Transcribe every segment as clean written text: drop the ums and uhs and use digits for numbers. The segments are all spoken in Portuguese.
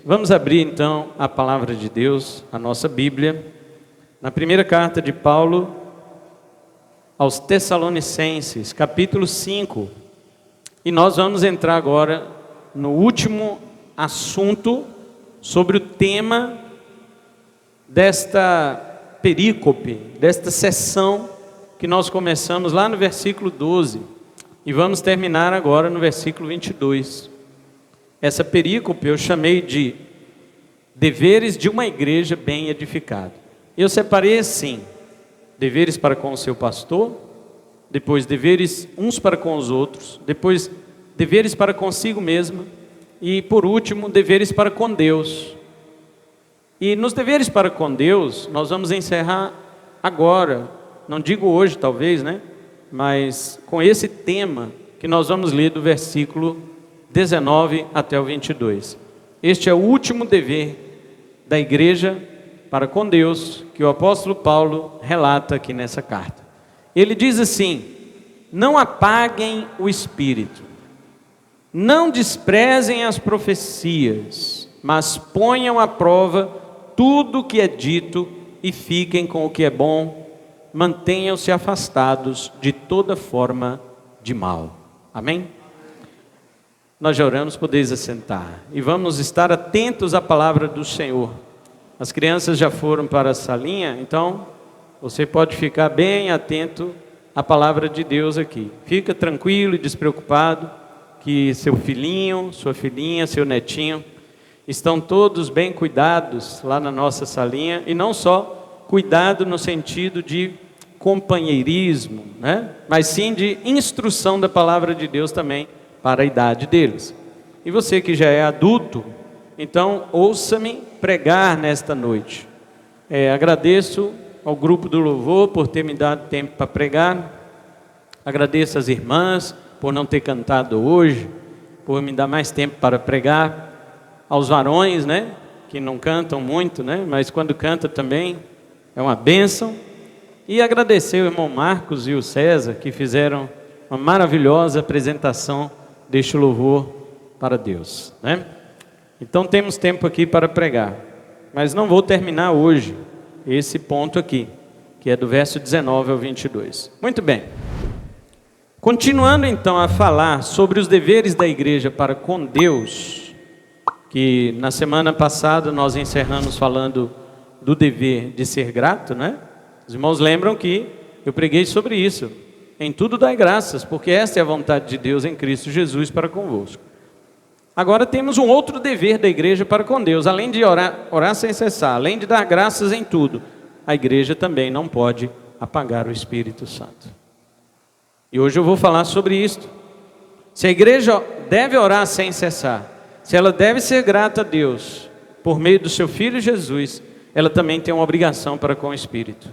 Vamos abrir então a palavra de Deus, a nossa Bíblia, na primeira carta de Paulo aos Tessalonicenses, capítulo 5. E nós vamos entrar agora no último assunto sobre o tema desta perícope, desta sessão que nós começamos lá no versículo 12 e vamos terminar agora no versículo 22. Essa perícope eu chamei de deveres de uma igreja bem edificada. Eu separei assim: deveres para com o seu pastor, depois deveres uns para com os outros, depois deveres para consigo mesma e por último deveres para com Deus. E nos deveres para com Deus nós vamos encerrar agora, não digo hoje talvez, mas com esse tema que nós vamos ler do versículo 19 até o 22. Este é o último dever da igreja para com Deus que o apóstolo Paulo relata aqui nessa carta. Ele diz assim: não apaguem o espírito, não desprezem as profecias, mas ponham à prova tudo o que é dito e fiquem com o que é bom, mantenham-se afastados de toda forma de mal. Amém? Nós já oramos, podeis assentar e vamos estar atentos à palavra do Senhor. As crianças já foram para a salinha, então você pode ficar bem atento à palavra de Deus aqui. Fica tranquilo e despreocupado que seu filhinho, sua filhinha, seu netinho estão todos bem cuidados lá na nossa salinha, e não só cuidado no sentido de companheirismo, mas sim de instrução da palavra de Deus também para a idade deles. E você que já é adulto, então ouça-me pregar nesta noite. Agradeço ao grupo do louvor por ter me dado tempo para pregar. Agradeço às irmãs por não ter cantado hoje, por me dar mais tempo para pregar. Aos varões, que não cantam muito, mas quando canta também é uma bênção. E agradecer o irmão Marcos e o César, que fizeram uma maravilhosa apresentação deste louvor para Deus, Então temos tempo aqui para pregar, mas não vou terminar hoje esse ponto aqui, que é do verso 19 ao 22. Muito bem. Continuando então a falar sobre os deveres da igreja para com Deus, que na semana passada nós encerramos falando do dever de ser grato, Os irmãos lembram que eu preguei sobre isso. Em tudo dai graças, porque esta é a vontade de Deus em Cristo Jesus para convosco. Agora temos um outro dever da igreja para com Deus. Além de orar sem cessar, além de dar graças em tudo, a igreja também não pode apagar o Espírito Santo. E hoje eu vou falar sobre isto. Se a igreja deve orar sem cessar, se ela deve ser grata a Deus por meio do seu Filho Jesus, ela também tem uma obrigação para com o Espírito.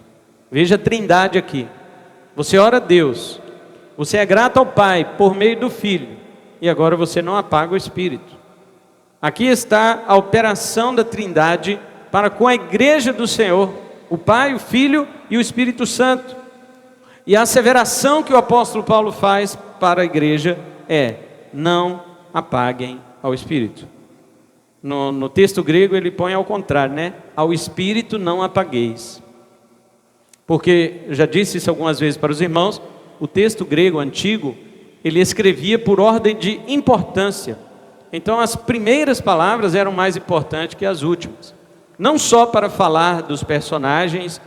Veja a trindade aqui. Você ora a Deus, você é grato ao Pai por meio do Filho, e agora você não apaga o Espírito. Aqui está a operação da trindade para com a igreja do Senhor, o Pai, o Filho e o Espírito Santo. E a asseveração que o apóstolo Paulo faz para a igreja é: não apaguem ao Espírito. No texto grego ele põe ao contrário, ao Espírito não apagueis. Porque, eu já disse isso algumas vezes para os irmãos, o texto grego antigo, ele escrevia por ordem de importância. Então as primeiras palavras eram mais importantes que as últimas. Não só para falar dos personagens,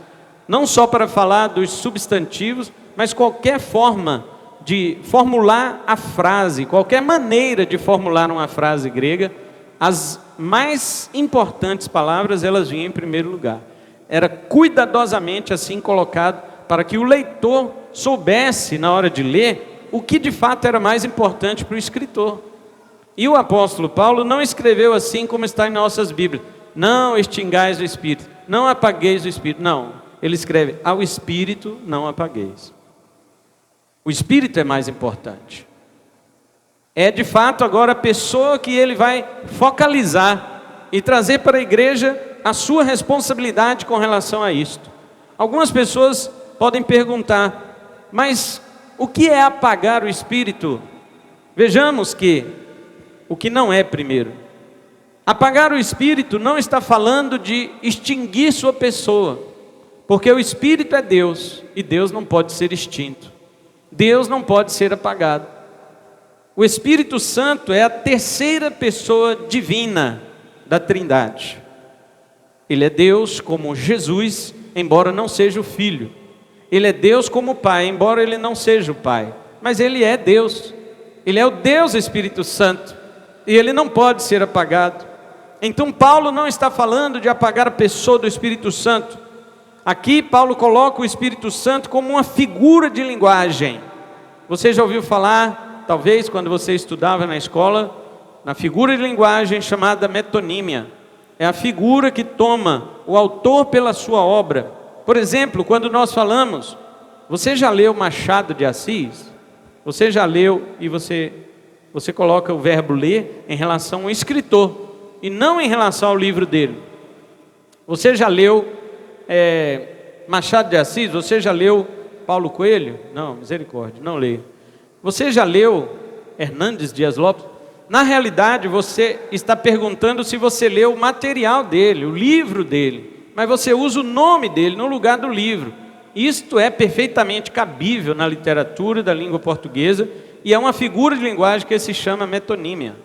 não só para falar dos substantivos, mas qualquer forma de formular a frase, qualquer maneira de formular uma frase grega, as mais importantes palavras elas vinham em primeiro lugar. Era cuidadosamente assim colocado para que o leitor soubesse na hora de ler o que de fato era mais importante para o escritor. E o apóstolo Paulo não escreveu assim como está em nossas Bíblias: não extingais o Espírito, não apagueis o Espírito. Não, ele escreve: ao Espírito não apagueis. O Espírito é mais importante. É de fato agora a pessoa que ele vai focalizar e trazer para a igreja a sua responsabilidade com relação a isto. Algumas pessoas podem perguntar: mas o que é apagar o Espírito? Vejamos que o que não é primeiro. Apagar o Espírito não está falando de extinguir sua pessoa, porque o Espírito é Deus, e Deus não pode ser extinto. Deus não pode ser apagado. O Espírito Santo é a terceira pessoa divina da Trindade. Ele é Deus como Jesus, embora não seja o Filho. Ele é Deus como Pai, embora Ele não seja o Pai. Mas Ele é Deus. Ele é o Deus Espírito Santo. E Ele não pode ser apagado. Então Paulo não está falando de apagar a pessoa do Espírito Santo. Aqui Paulo coloca o Espírito Santo como uma figura de linguagem. Você já ouviu falar, talvez quando você estudava na escola, na figura de linguagem chamada metonímia. É a figura que toma o autor pela sua obra. Por exemplo, quando nós falamos, você já leu Machado de Assis? Você já leu e você coloca o verbo ler em relação ao escritor e não em relação ao livro dele. Você já leu Machado de Assis? Você já leu Paulo Coelho? Não, misericórdia, não leio. Você já leu Hernandes Dias Lopes? Na realidade, você está perguntando se você leu o material dele, o livro dele, mas você usa o nome dele no lugar do livro. Isto é perfeitamente cabível na literatura da língua portuguesa e é uma figura de linguagem que se chama metonímia.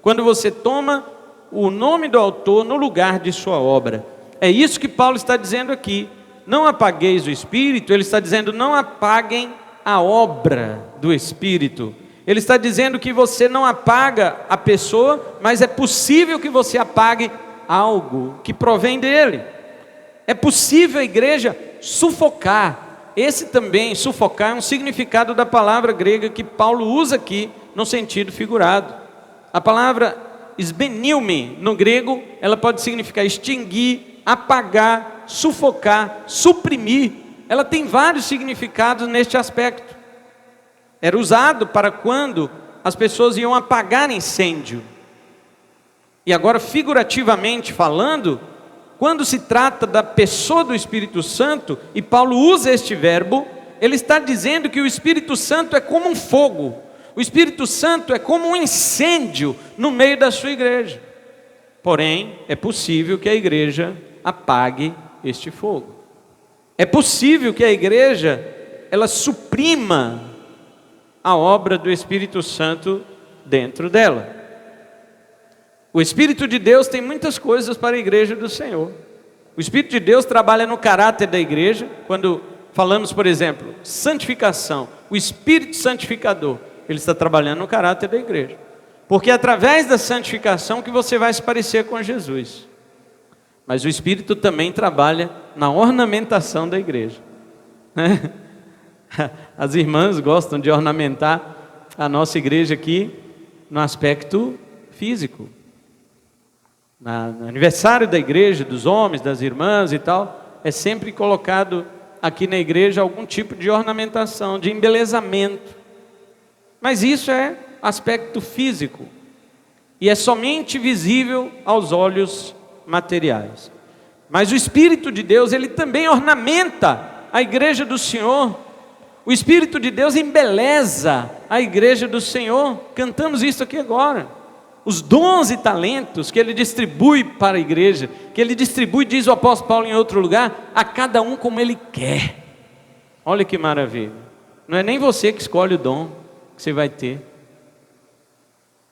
Quando você toma o nome do autor no lugar de sua obra. É isso que Paulo está dizendo aqui. Não apagueis o Espírito, ele está dizendo não apaguem a obra do Espírito. Ele está dizendo que você não apaga a pessoa, mas é possível que você apague algo que provém dele. É possível a igreja sufocar. Esse também, sufocar, é um significado da palavra grega que Paulo usa aqui no sentido figurado. A palavra esbenilme no grego, ela pode significar extinguir, apagar, sufocar, suprimir. Ela tem vários significados neste aspecto. Era usado para quando as pessoas iam apagar incêndio. E agora, figurativamente falando, quando se trata da pessoa do Espírito Santo, e Paulo usa este verbo, ele está dizendo que o Espírito Santo é como um fogo. O Espírito Santo é como um incêndio no meio da sua igreja. Porém, é possível que a igreja apague este fogo. É possível que a igreja, ela suprima a obra do Espírito Santo dentro dela. O Espírito de Deus tem muitas coisas para a igreja do Senhor. O Espírito de Deus trabalha no caráter da igreja. Quando falamos, por exemplo, santificação, o Espírito santificador, ele está trabalhando no caráter da igreja. Porque é através da santificação que você vai se parecer com Jesus. Mas o Espírito também trabalha na ornamentação da igreja. As irmãs gostam de ornamentar a nossa igreja aqui no aspecto físico. No aniversário da igreja, dos homens, das irmãs e tal, é sempre colocado aqui na igreja algum tipo de ornamentação, de embelezamento. Mas isso é aspecto físico e é somente visível aos olhos materiais. Mas o Espírito de Deus, ele também ornamenta a igreja do Senhor. O Espírito de Deus embeleza a igreja do Senhor. Cantamos isso aqui agora. Os dons e talentos que Ele distribui para a igreja, que Ele distribui, diz o apóstolo Paulo em outro lugar, a cada um como Ele quer. Olha que maravilha. Não é nem você que escolhe o dom que você vai ter.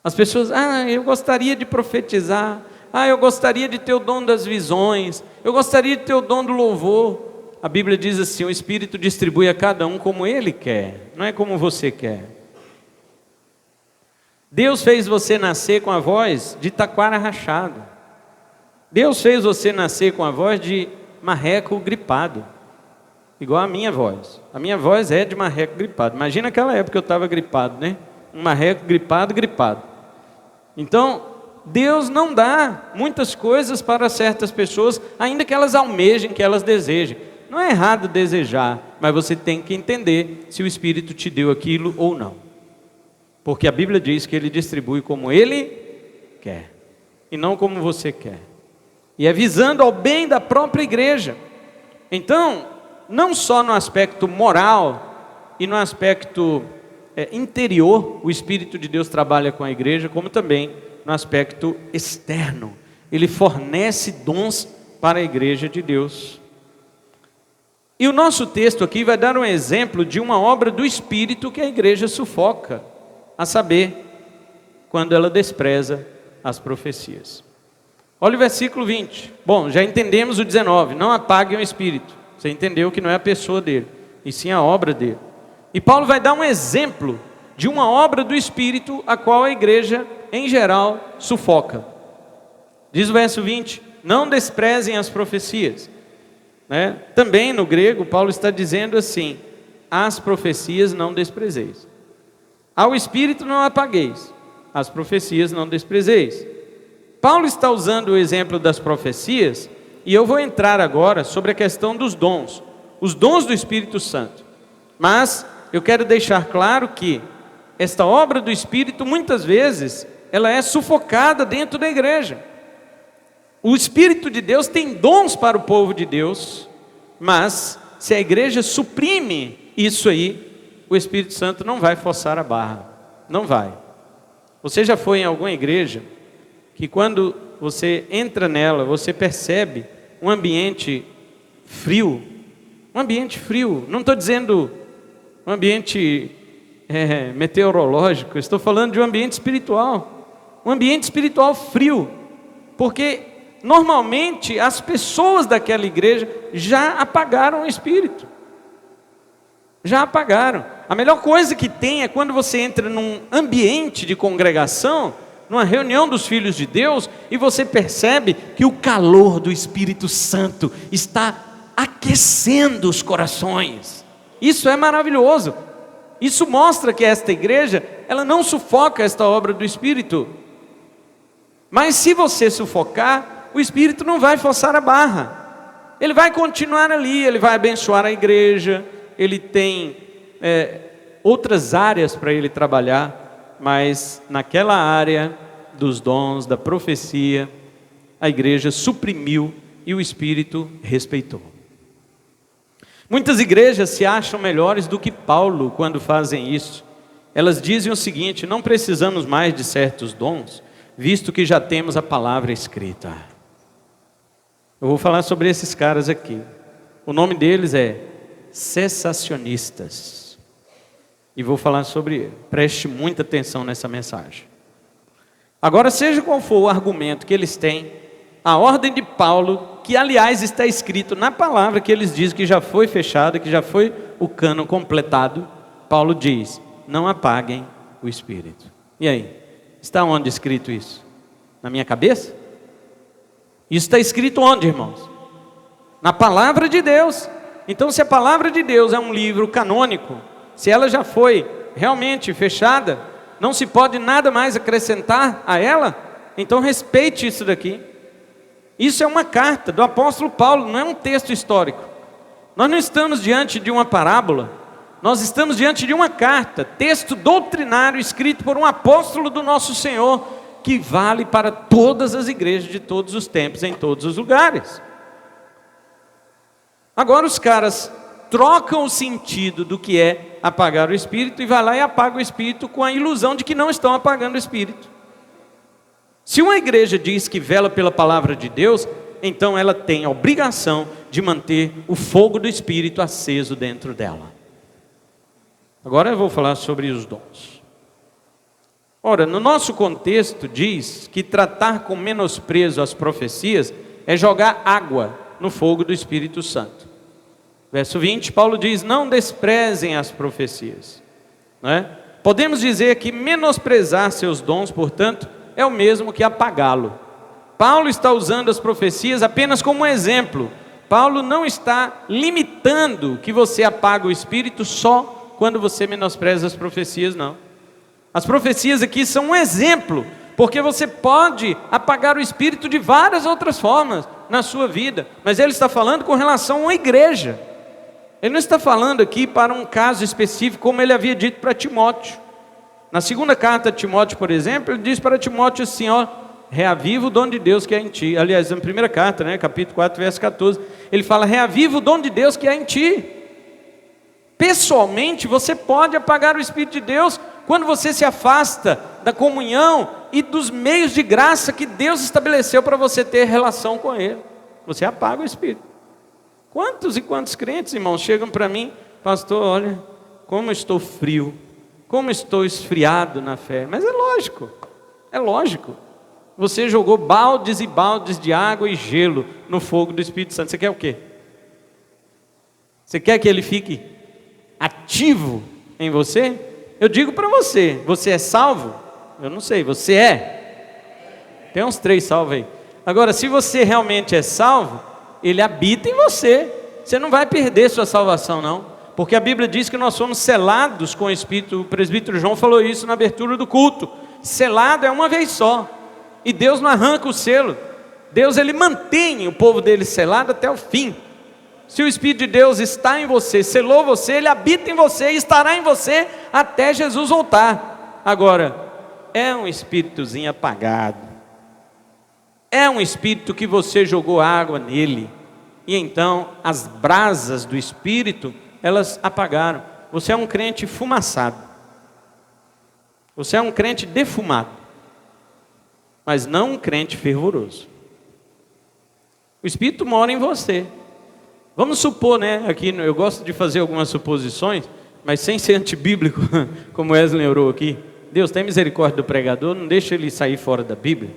As pessoas, eu gostaria de profetizar, eu gostaria de ter o dom das visões, eu gostaria de ter o dom do louvor. A Bíblia diz assim, o Espírito distribui a cada um como Ele quer, não é como você quer. Deus fez você nascer com a voz de taquara rachado. Deus fez você nascer com a voz de marreco gripado, igual a minha voz. A minha voz é de marreco gripado. Imagina aquela época que eu estava gripado, né? Um marreco gripado. Então, Deus não dá muitas coisas para certas pessoas, ainda que elas almejem, que elas desejem. Não é errado desejar, mas você tem que entender se o Espírito te deu aquilo ou não. Porque a Bíblia diz que Ele distribui como Ele quer, e não como você quer. E é visando ao bem da própria igreja. Então, não só no aspecto moral e no aspecto interior, o Espírito de Deus trabalha com a igreja, como também no aspecto externo. Ele fornece dons para a igreja de Deus. E o nosso texto aqui vai dar um exemplo de uma obra do Espírito que a igreja sufoca, a saber, quando ela despreza as profecias. Olha o versículo 20. Bom, já entendemos o 19. Não apaguem o Espírito. Você entendeu que não é a pessoa dele, e sim a obra dele. E Paulo vai dar um exemplo de uma obra do Espírito a qual a igreja, em geral, sufoca. Diz o verso 20: não desprezem as profecias. Também no grego, Paulo está dizendo assim: as profecias não desprezeis. Ao Espírito não apagueis, as profecias não desprezeis. Paulo está usando o exemplo das profecias, e eu vou entrar agora sobre a questão dos dons, os dons do Espírito Santo. Mas eu quero deixar claro que esta obra do Espírito, muitas vezes, ela é sufocada dentro da igreja. O Espírito de Deus tem dons para o povo de Deus, mas se a igreja suprime isso aí, o Espírito Santo não vai forçar a barra, não vai. Você já foi em alguma igreja que quando você entra nela, você percebe um ambiente frio? Um ambiente frio, não estou dizendo um ambiente meteorológico, estou falando de um ambiente espiritual. Um ambiente espiritual frio, porque normalmente as pessoas daquela igreja já apagaram o Espírito. Já apagaram. A melhor coisa que tem é quando você entra num ambiente de congregação, numa reunião dos filhos de Deus, e você percebe que o calor do Espírito Santo está aquecendo os corações. Isso é maravilhoso. Isso mostra que esta igreja, ela não sufoca esta obra do Espírito. Mas se você sufocar, o Espírito não vai forçar a barra. Ele vai continuar ali, ele vai abençoar a igreja, ele tem outras áreas para ele trabalhar, mas naquela área dos dons, da profecia, a igreja suprimiu e o Espírito respeitou. Muitas igrejas se acham melhores do que Paulo quando fazem isso. Elas dizem o seguinte: não precisamos mais de certos dons, visto que já temos a palavra escrita. Eu vou falar sobre esses caras aqui. O nome deles é cessacionistas. E vou falar sobre ele. Preste muita atenção nessa mensagem. Agora, seja qual for o argumento que eles têm, a ordem de Paulo, que aliás está escrito na palavra que eles dizem que já foi fechada, que já foi o cânon completado, Paulo diz: não apaguem o Espírito. E aí? Está onde escrito isso? Na minha cabeça? Isso está escrito onde, irmãos? Na palavra de Deus. Então, se a palavra de Deus é um livro canônico, se ela já foi realmente fechada, não se pode nada mais acrescentar a ela, então respeite isso daqui. Isso é uma carta do apóstolo Paulo, não é um texto histórico. Nós não estamos diante de uma parábola, nós estamos diante de uma carta, texto doutrinário escrito por um apóstolo do nosso Senhor, que vale para todas as igrejas de todos os tempos, em todos os lugares. Agora os caras trocam o sentido do que é apagar o Espírito e vai lá e apaga o Espírito com a ilusão de que não estão apagando o Espírito. Se uma igreja diz que vela pela palavra de Deus, então ela tem a obrigação de manter o fogo do Espírito aceso dentro dela. Agora eu vou falar sobre os dons. Ora, no nosso contexto diz que tratar com menosprezo as profecias é jogar água no fogo do Espírito Santo. Verso 20, Paulo diz: não desprezem as profecias. Não é? Podemos dizer que menosprezar seus dons, portanto, é o mesmo que apagá-lo. Paulo está usando as profecias apenas como um exemplo. Paulo não está limitando que você apaga o Espírito só quando você menospreza as profecias, não. As profecias aqui são um exemplo, porque você pode apagar o Espírito de várias outras formas na sua vida, mas ele está falando com relação a uma igreja. Ele não está falando aqui para um caso específico, como ele havia dito para Timóteo. Na segunda carta de Timóteo, por exemplo, ele diz para Timóteo assim: reaviva o dom de Deus que há em ti. Aliás, na primeira carta, capítulo 4, verso 14, ele fala: reaviva o dom de Deus que há em ti. Pessoalmente, você pode apagar o Espírito de Deus quando você se afasta da comunhão e dos meios de graça que Deus estabeleceu para você ter relação com Ele. Você apaga o Espírito. Quantos e quantos crentes, irmãos, chegam para mim: pastor, olha, como estou frio, como estou esfriado na fé. Mas é lógico. Você jogou baldes e baldes de água e gelo no fogo do Espírito Santo. Você quer o quê? Você quer que ele fique ativo em você? Eu digo para você: você é salvo? Eu não sei, você é? Tem uns 3 salvos aí. Agora, se você realmente é salvo, ele habita em você. Você não vai perder sua salvação, não. Porque a Bíblia diz que nós somos selados com o Espírito. O presbítero João falou isso na abertura do culto. Selado é uma vez só. E Deus não arranca o selo. Deus, ele mantém o povo dele selado até o fim. Se o Espírito de Deus está em você, selou você, ele habita em você e estará em você até Jesus voltar. Agora, é um espíritozinho apagado. É um espírito que você jogou água nele. E então, as brasas do Espírito, elas apagaram. Você é um crente fumaçado. Você é um crente defumado. Mas não um crente fervoroso. O Espírito mora em você. Vamos supor, né? Aqui eu gosto de fazer algumas suposições, mas sem ser antibíblico, como Wesley orou aqui. Deus, tem misericórdia do pregador, não deixa ele sair fora da Bíblia.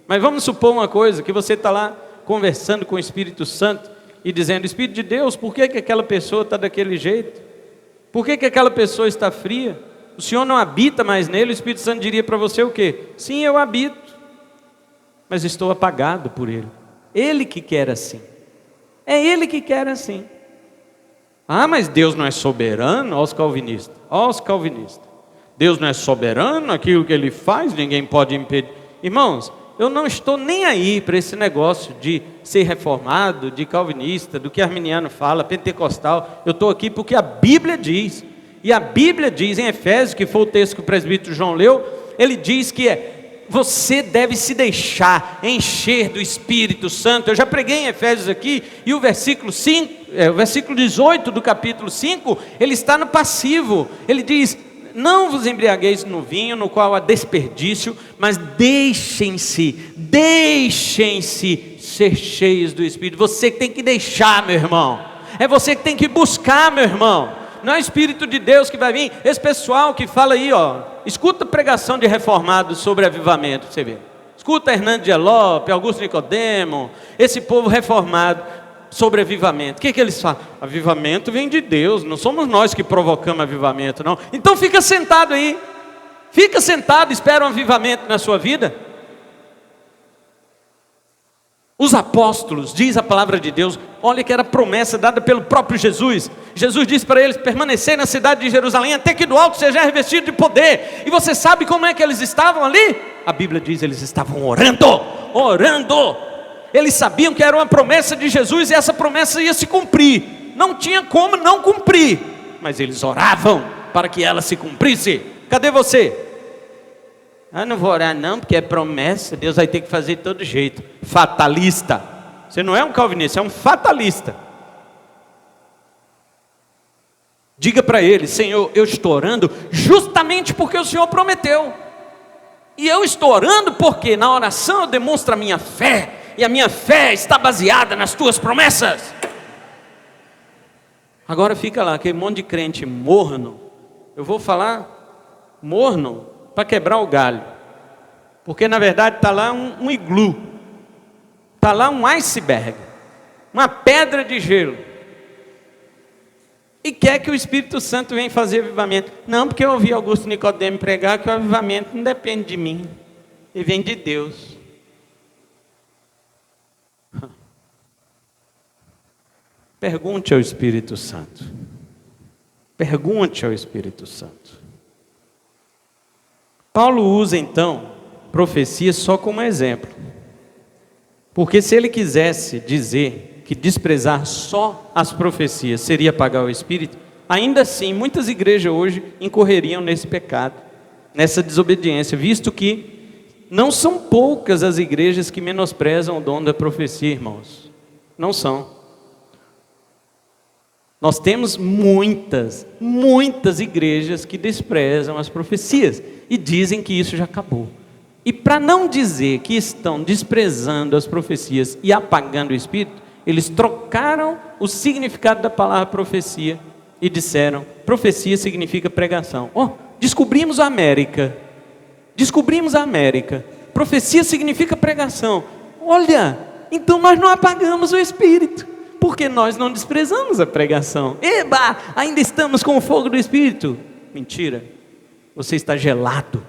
Mas vamos supor uma coisa, que você está lá conversando com o Espírito Santo e dizendo: Espírito de Deus, por que aquela pessoa está daquele jeito? Por que aquela pessoa está fria? O Senhor não habita mais nele? O Espírito Santo diria para você o quê? Sim, eu habito, mas estou apagado por ele. Ele que quer assim. É ele que quer assim. Ah, mas Deus não é soberano? Olha os calvinistas. Deus não é soberano, aquilo que ele faz ninguém pode impedir. Irmãos, eu não estou nem aí para esse negócio de ser reformado, de calvinista, do que arminiano fala, pentecostal. Eu estou aqui porque a Bíblia diz. E a Bíblia diz em Efésios, que foi o texto que o presbítero João leu, ele diz que você deve se deixar encher do Espírito Santo. Eu já preguei em Efésios aqui, e o versículo 18 do capítulo 5, ele está no passivo. Ele diz: não vos embriagueis no vinho, no qual há desperdício, mas deixem-se ser cheios do Espírito. Você que tem que deixar, meu irmão. É você que tem que buscar, meu irmão. Não é o Espírito de Deus que vai vir. Esse pessoal que fala aí, escuta a pregação de reformados sobre avivamento, você vê. Escuta Hernando de Lopes, Augusto Nicodemo, esse povo reformado sobre avivamento. O que eles falam? Avivamento vem de Deus, não somos nós que provocamos avivamento, não. Então fica sentado aí. Fica sentado, espera um avivamento na sua vida. Os apóstolos, diz a palavra de Deus, olha que era promessa dada pelo próprio Jesus. Jesus disse para eles: permanecer na cidade de Jerusalém até que do alto seja revestido de poder. E você sabe como é que eles estavam ali? A Bíblia diz: eles estavam orando. Eles sabiam que era uma promessa de Jesus e essa promessa ia se cumprir. Não tinha como não cumprir, mas eles oravam para que ela se cumprisse. Cadê você? Não vou orar não, porque é promessa, Deus vai ter que fazer de todo jeito. Fatalista. Você não é um calvinista, é um fatalista. Diga para ele: Senhor, eu estou orando justamente porque o Senhor prometeu. E eu estou orando porque na oração eu demonstro a minha fé, e a minha fé está baseada nas tuas promessas. Agora fica lá, aquele monte de crente morno. Eu vou falar morno para quebrar o galho, porque na verdade está lá um iglu, está lá um iceberg, uma pedra de gelo, e quer que o Espírito Santo venha fazer avivamento. Não, porque eu ouvi Augusto Nicodemo pregar que o avivamento não depende de mim, ele vem de Deus. Pergunte ao Espírito Santo. Pergunte ao Espírito Santo. Paulo usa então profecia só como exemplo, porque se ele quisesse dizer que desprezar só as profecias seria apagar o Espírito, ainda assim muitas igrejas hoje incorreriam nesse pecado, nessa desobediência, visto que não são poucas as igrejas que menosprezam o dom da profecia, irmãos. Não são. Nós temos muitas igrejas que desprezam as profecias e dizem que isso já acabou. E para não dizer que estão desprezando as profecias e apagando o Espírito, eles trocaram o significado da palavra profecia e disseram: profecia significa pregação. Descobrimos a América. Descobrimos a América. Profecia significa pregação. Olha, então nós não apagamos o Espírito, porque nós não desprezamos a pregação. Eba, ainda estamos com o fogo do Espírito. Mentira, você está gelado.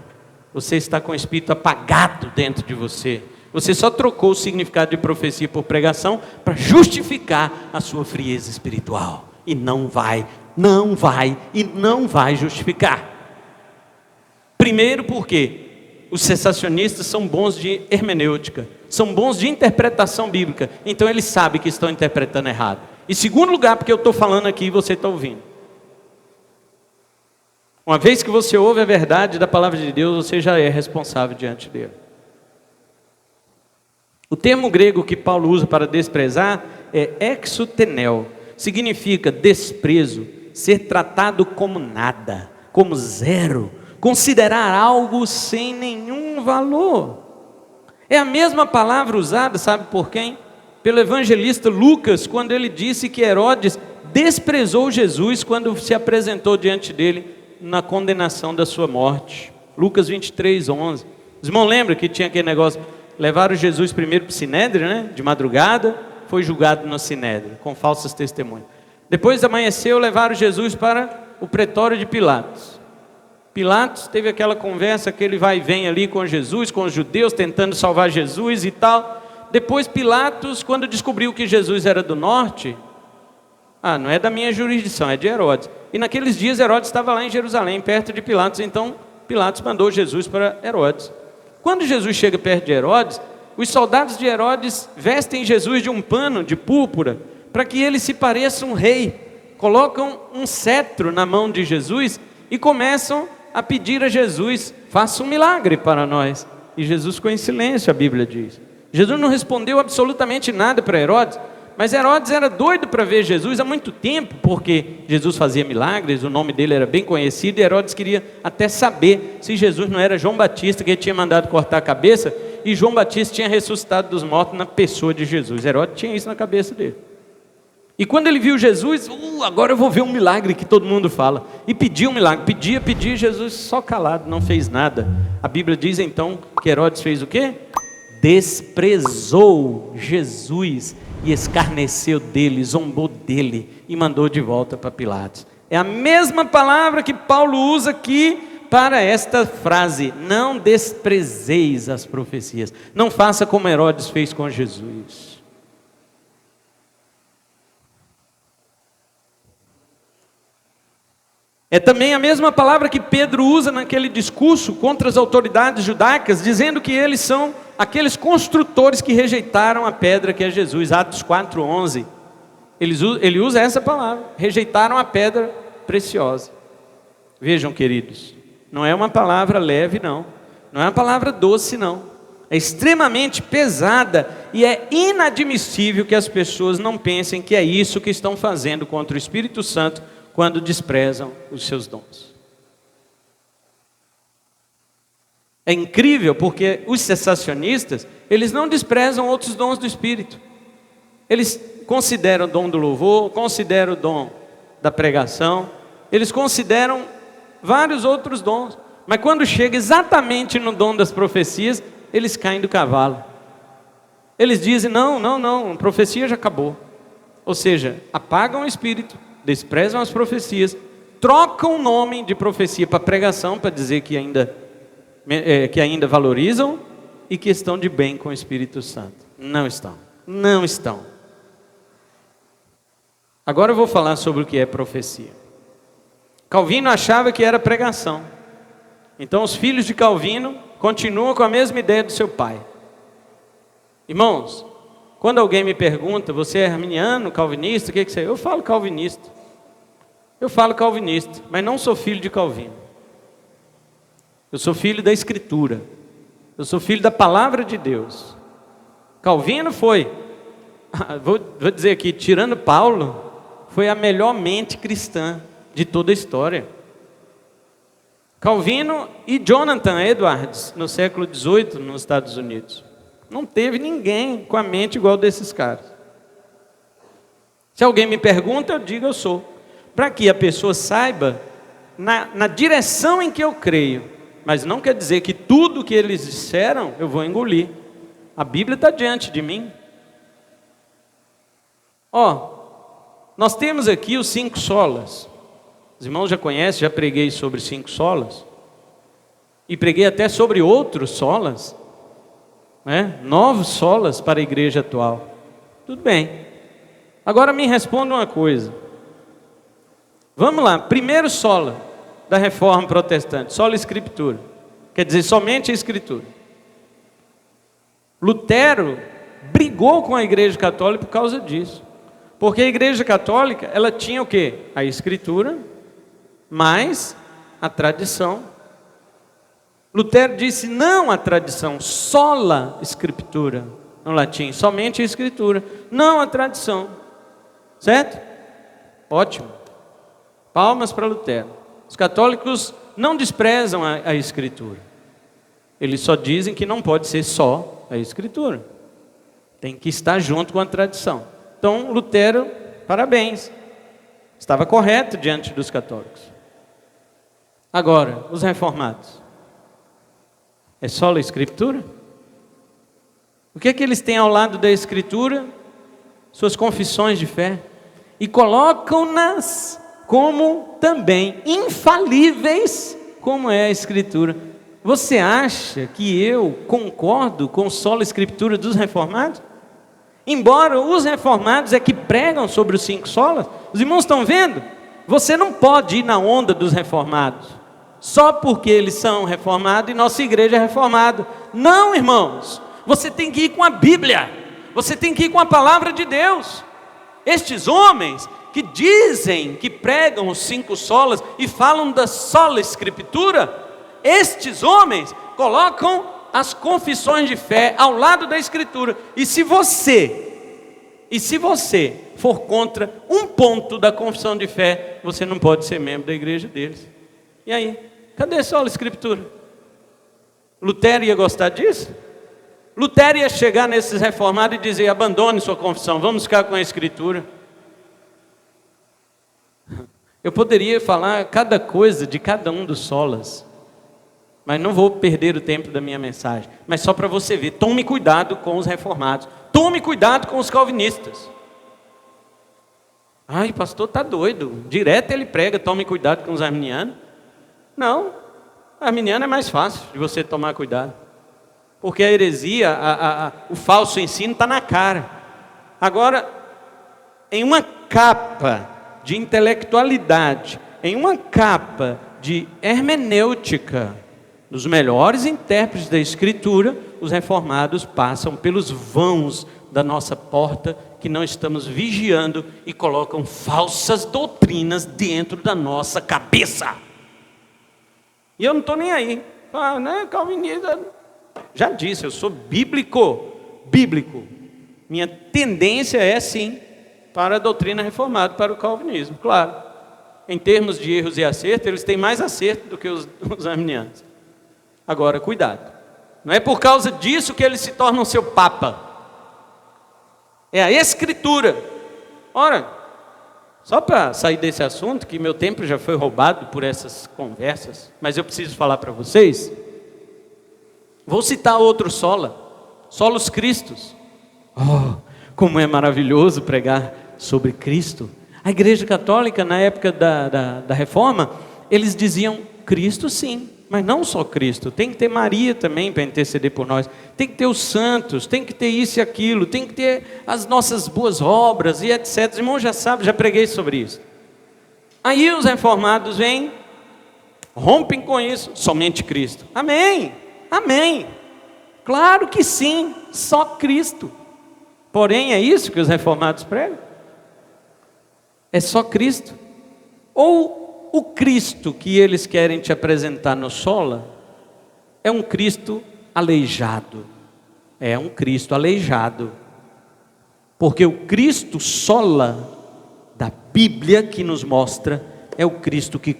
Você está com o Espírito apagado dentro de você. Você só trocou o significado de profecia por pregação para justificar a sua frieza espiritual. E não vai justificar. Primeiro porque os cessacionistas são bons de hermenêutica, são bons de interpretação bíblica. Então eles sabem que estão interpretando errado. E segundo lugar, porque eu estou falando aqui e você está ouvindo. Uma vez que você ouve a verdade da palavra de Deus, você já é responsável diante dele. O termo grego que Paulo usa para desprezar é exotenel. Significa desprezo, ser tratado como nada, como zero, considerar algo sem nenhum valor. É a mesma palavra usada, sabe por quem? Pelo evangelista Lucas, quando ele disse que Herodes desprezou Jesus quando se apresentou diante dele na condenação da sua morte. Lucas 23:11. Os irmãos lembram que tinha aquele negócio, levaram Jesus primeiro para o Sinédrio, né? De madrugada, foi julgado no Sinédrio, com falsas testemunhas. Depois amanheceu, levaram Jesus para o pretório de Pilatos. Pilatos teve aquela conversa, aquele vai e vem ali com Jesus, com os judeus, tentando salvar Jesus e tal. Depois Pilatos, quando descobriu que Jesus era do norte, não é da minha jurisdição, é de Herodes. E naqueles dias Herodes estava lá em Jerusalém, perto de Pilatos. Então Pilatos mandou Jesus para Herodes. Quando Jesus chega perto de Herodes, os soldados de Herodes vestem Jesus de um pano de púrpura, para que ele se pareça um rei. Colocam um cetro na mão de Jesus e começam a pedir a Jesus: faça um milagre para nós. E Jesus ficou em silêncio, a Bíblia diz. Jesus não respondeu absolutamente nada para Herodes. Mas Herodes era doido para ver Jesus há muito tempo, porque Jesus fazia milagres, o nome dele era bem conhecido, e Herodes queria até saber se Jesus não era João Batista, que ele tinha mandado cortar a cabeça, e João Batista tinha ressuscitado dos mortos na pessoa de Jesus. Herodes tinha isso na cabeça dele. E quando ele viu Jesus, agora eu vou ver um milagre que todo mundo fala. E pediu um milagre, pedia, Jesus só calado, não fez nada. A Bíblia diz então que Herodes fez o quê? Desprezou Jesus e escarneceu dele, zombou dele e mandou de volta para Pilatos. É a mesma palavra que Paulo usa aqui para esta frase: não desprezeis as profecias. Não faça como Herodes fez com Jesus. É também a mesma palavra que Pedro usa naquele discurso contra as autoridades judaicas, dizendo que eles são aqueles construtores que rejeitaram a pedra que é Jesus. Atos 4:11. Ele usa essa palavra: rejeitaram a pedra preciosa. Vejam, queridos, não é uma palavra leve, não é uma palavra doce, não. É extremamente pesada, e é inadmissível que as pessoas não pensem que é isso que estão fazendo contra o Espírito Santo quando desprezam os seus dons. É incrível porque os cessacionistas, eles não desprezam outros dons do Espírito. Eles consideram o dom do louvor, consideram o dom da pregação, eles consideram vários outros dons. Mas quando chega exatamente no dom das profecias, eles caem do cavalo. Eles dizem: não, a profecia já acabou. Ou seja, apagam o Espírito, desprezam as profecias, trocam o nome de profecia para pregação, para dizer que ainda valorizam e que estão de bem com o Espírito Santo. Não estão. Agora eu vou falar sobre o que é profecia. Calvino achava que era pregação. Então os filhos de Calvino continuam com a mesma ideia do seu pai. Irmãos, quando alguém me pergunta: você é arminiano, calvinista, o que você é? Eu falo calvinista, mas não sou filho de Calvino. Eu sou filho da Escritura, eu sou filho da Palavra de Deus. Calvino foi, vou dizer aqui, tirando Paulo, foi a melhor mente cristã de toda a história. Calvino e Jonathan Edwards, no século XVIII, nos Estados Unidos. Não teve ninguém com a mente igual desses caras. Se alguém me pergunta, eu digo eu sou. Para que a pessoa saiba na direção em que eu creio. Mas não quer dizer que tudo que eles disseram eu vou engolir. A Bíblia está diante de mim. Nós temos aqui os 5 solas. Os irmãos já conhecem, já preguei sobre 5 solas. E preguei até sobre outros solas, né? Novos solas para a igreja atual. Tudo bem. Agora me responda uma coisa. Vamos lá, primeiro sola da Reforma Protestante, sola Escritura. Quer dizer, somente a Escritura. Lutero brigou com a Igreja Católica por causa disso. Porque a Igreja Católica, ela tinha o quê? A Escritura, mais a tradição. Lutero disse não à tradição, sola Scriptura, no latim, somente a Escritura, não a tradição. Certo? Ótimo. Palmas para Lutero. Os católicos não desprezam a Escritura. Eles só dizem que não pode ser só a Escritura. Tem que estar junto com a tradição. Então, Lutero, parabéns. Estava correto diante dos católicos. Agora, os reformados. É só a Escritura? O que é que eles têm ao lado da Escritura? Suas confissões de fé. E colocam-nas como também infalíveis, como é a Escritura. Você acha que eu concordo com a sola Escritura dos reformados? Embora os reformados é que pregam sobre os 5 solas, os irmãos estão vendo? Você não pode ir na onda dos reformados, só porque eles são reformados e nossa igreja é reformada. Não, irmãos, você tem que ir com a Bíblia, você tem que ir com a palavra de Deus. Estes homens que dizem que pregam os 5 solas e falam da sola Escritura, estes homens colocam as confissões de fé ao lado da Escritura. E se você for contra um ponto da confissão de fé, você não pode ser membro da igreja deles. E aí? Cadê a sola Escritura? Lutero ia gostar disso? Lutero ia chegar nesses reformados e dizer: abandone sua confissão, vamos ficar com a Escritura. Eu poderia falar cada coisa de cada um dos solas, mas não vou perder o tempo da minha mensagem. Mas só para você ver, tome cuidado com os reformados, tome cuidado com os calvinistas. Ai, pastor, está doido, direto ele prega, tome cuidado com os arminianos. Não, arminiano é mais fácil de você tomar cuidado, porque a heresia, o falso ensino está na cara. Agora, em uma capa de intelectualidade, em uma capa de hermenêutica, dos melhores intérpretes da Escritura, os reformados passam pelos vãos da nossa porta, que não estamos vigiando, e colocam falsas doutrinas dentro da nossa cabeça. E eu não estou nem aí. Né, calvinista? Já disse, eu sou bíblico. Minha tendência é sim para a doutrina reformada, para o calvinismo, claro. Em termos de erros e acertos, eles têm mais acerto do que os arminianos. Agora, cuidado. Não é por causa disso que eles se tornam seu papa. É a Escritura. Ora, só para sair desse assunto, que meu tempo já foi roubado por essas conversas, mas eu preciso falar para vocês. Vou citar outro sola, solos Cristos. Como é maravilhoso pregar sobre Cristo. A Igreja Católica, na época da Reforma, eles diziam Cristo sim, mas não só Cristo, tem que ter Maria também para interceder por nós, tem que ter os santos, tem que ter isso e aquilo, tem que ter as nossas boas obras e etc. Os irmãos já sabem, já preguei sobre isso. Aí os reformados vêm, rompem com isso, somente Cristo. Amém, amém, claro que sim, só Cristo. Porém é isso que os reformados pregam? É só Cristo? Ou o Cristo que eles querem te apresentar no sola é um Cristo aleijado? É um Cristo aleijado. Porque o Cristo sola da Bíblia que nos mostra é o Cristo que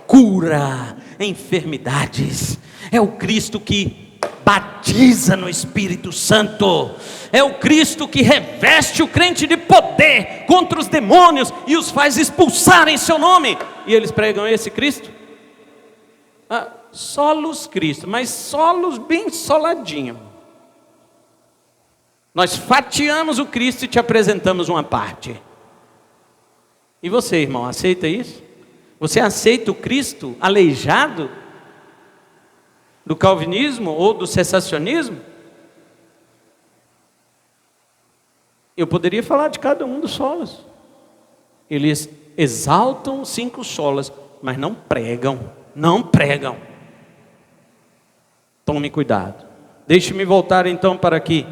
cura, enfermidades. É o Cristo que batiza no Espírito Santo. É o Cristo que reveste o crente de poder contra os demônios e os faz expulsar em seu nome. E eles pregam esse Cristo? Solos Cristo, mas solos bem soladinho. Nós fatiamos o Cristo e te apresentamos uma parte. E você, irmão, aceita isso? Você aceita o Cristo aleijado do calvinismo ou do cessacionismo? Eu poderia falar de cada um dos solas. Eles exaltam 5 solas, mas não pregam. Não pregam. Tome cuidado. Deixe-me voltar então para aqui.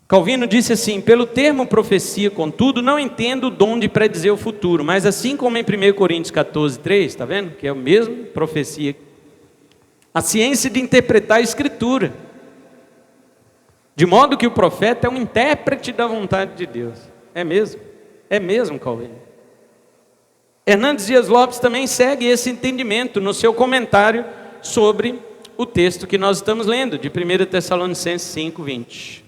Calvino disse assim: pelo termo profecia, contudo, não entendo o dom de predizer o futuro, mas assim como em 1 Coríntios 14, 3, está vendo? Que é o mesmo profecia. A ciência de interpretar a Escritura, de modo que o profeta é um intérprete da vontade de Deus. É mesmo, Calvino. Hernandes Dias Lopes também segue esse entendimento no seu comentário sobre o texto que nós estamos lendo, de 1 Tessalonicenses 5, 20.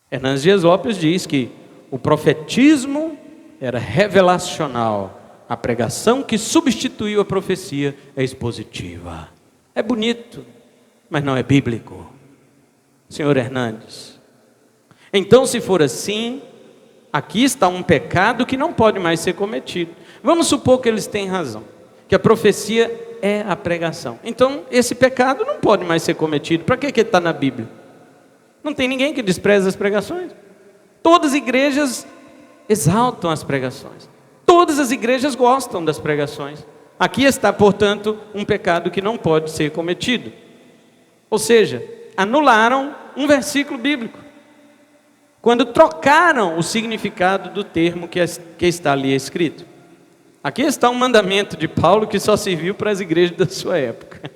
Hernandes Dias Lopes diz que o profetismo era revelacional, a pregação que substituiu a profecia é expositiva. É bonito, mas não é bíblico, senhor Hernandes. Então, se for assim, aqui está um pecado que não pode mais ser cometido. Vamos supor que eles têm razão, que a profecia é a pregação. Então, esse pecado não pode mais ser cometido. Para que está na Bíblia? Não tem ninguém que despreze as pregações. Todas as igrejas exaltam as pregações. Todas as igrejas gostam das pregações. Aqui está, portanto, um pecado que não pode ser cometido. Ou seja, anularam um versículo bíblico, quando trocaram o significado do termo que está ali escrito. Aqui está um mandamento de Paulo que só serviu para as igrejas da sua época.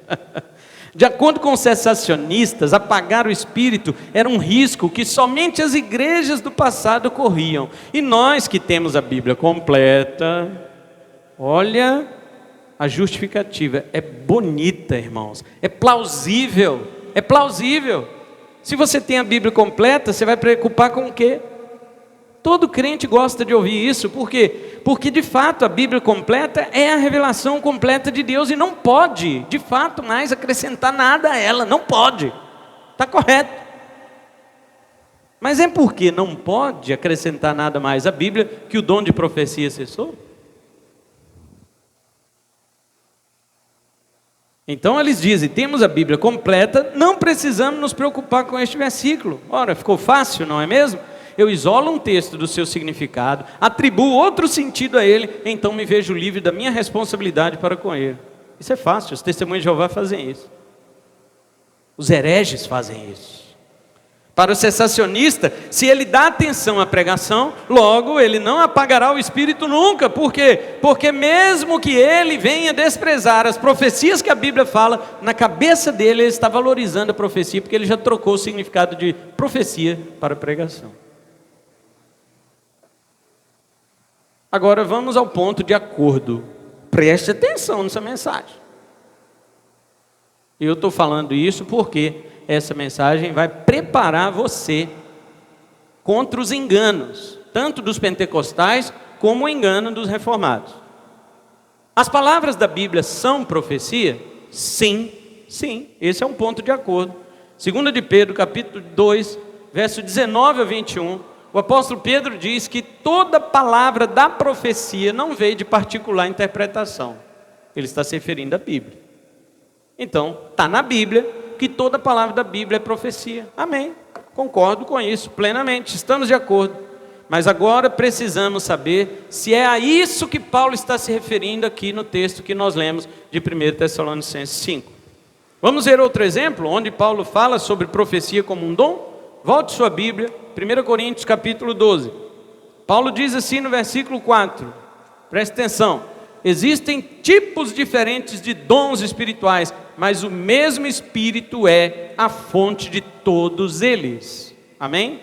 De acordo com os cessacionistas, apagar o Espírito era um risco que somente as igrejas do passado corriam. E nós que temos a Bíblia completa, olha, a justificativa é bonita, irmãos, é plausível, é plausível. Se você tem a Bíblia completa, você vai preocupar com o quê? Todo crente gosta de ouvir isso, por quê? Porque de fato a Bíblia completa é a revelação completa de Deus e não pode, de fato, mais acrescentar nada a ela, não pode, está correto. Mas é porque não pode acrescentar nada mais à Bíblia que o dom de profecia cessou? Então eles dizem, temos a Bíblia completa, não precisamos nos preocupar com este versículo. Ora, ficou fácil, não é mesmo? Eu isolo um texto do seu significado, atribuo outro sentido a ele, então me vejo livre da minha responsabilidade para com ele. Isso é fácil, os testemunhos de Jeová fazem isso. Os hereges fazem isso. Para o cessacionista, se ele dá atenção à pregação, logo ele não apagará o Espírito nunca. Por quê? Porque mesmo que ele venha desprezar as profecias que a Bíblia fala, na cabeça dele ele está valorizando a profecia, porque ele já trocou o significado de profecia para pregação. Agora vamos ao ponto de acordo. Preste atenção nessa mensagem. Eu estou falando isso porque essa mensagem vai preparar você contra os enganos, tanto dos pentecostais como o engano dos reformados. As palavras da Bíblia são profecia? Sim, sim, esse é um ponto de acordo. 2 de Pedro, capítulo 2, verso 19 a 21, o apóstolo Pedro diz que toda palavra da profecia não veio de particular interpretação. Ele está se referindo à Bíblia. Então, está na Bíblia que toda palavra da Bíblia é profecia. Amém. Concordo com isso plenamente, estamos de acordo. Mas agora precisamos saber se é a isso que Paulo está se referindo aqui no texto que nós lemos de 1 Tessalonicenses 5. Vamos ver outro exemplo, onde Paulo fala sobre profecia como um dom? Volte sua Bíblia, 1 Coríntios capítulo 12. Paulo diz assim no versículo 4, preste atenção: existem tipos diferentes de dons espirituais, mas o mesmo Espírito é a fonte de todos eles. Amém?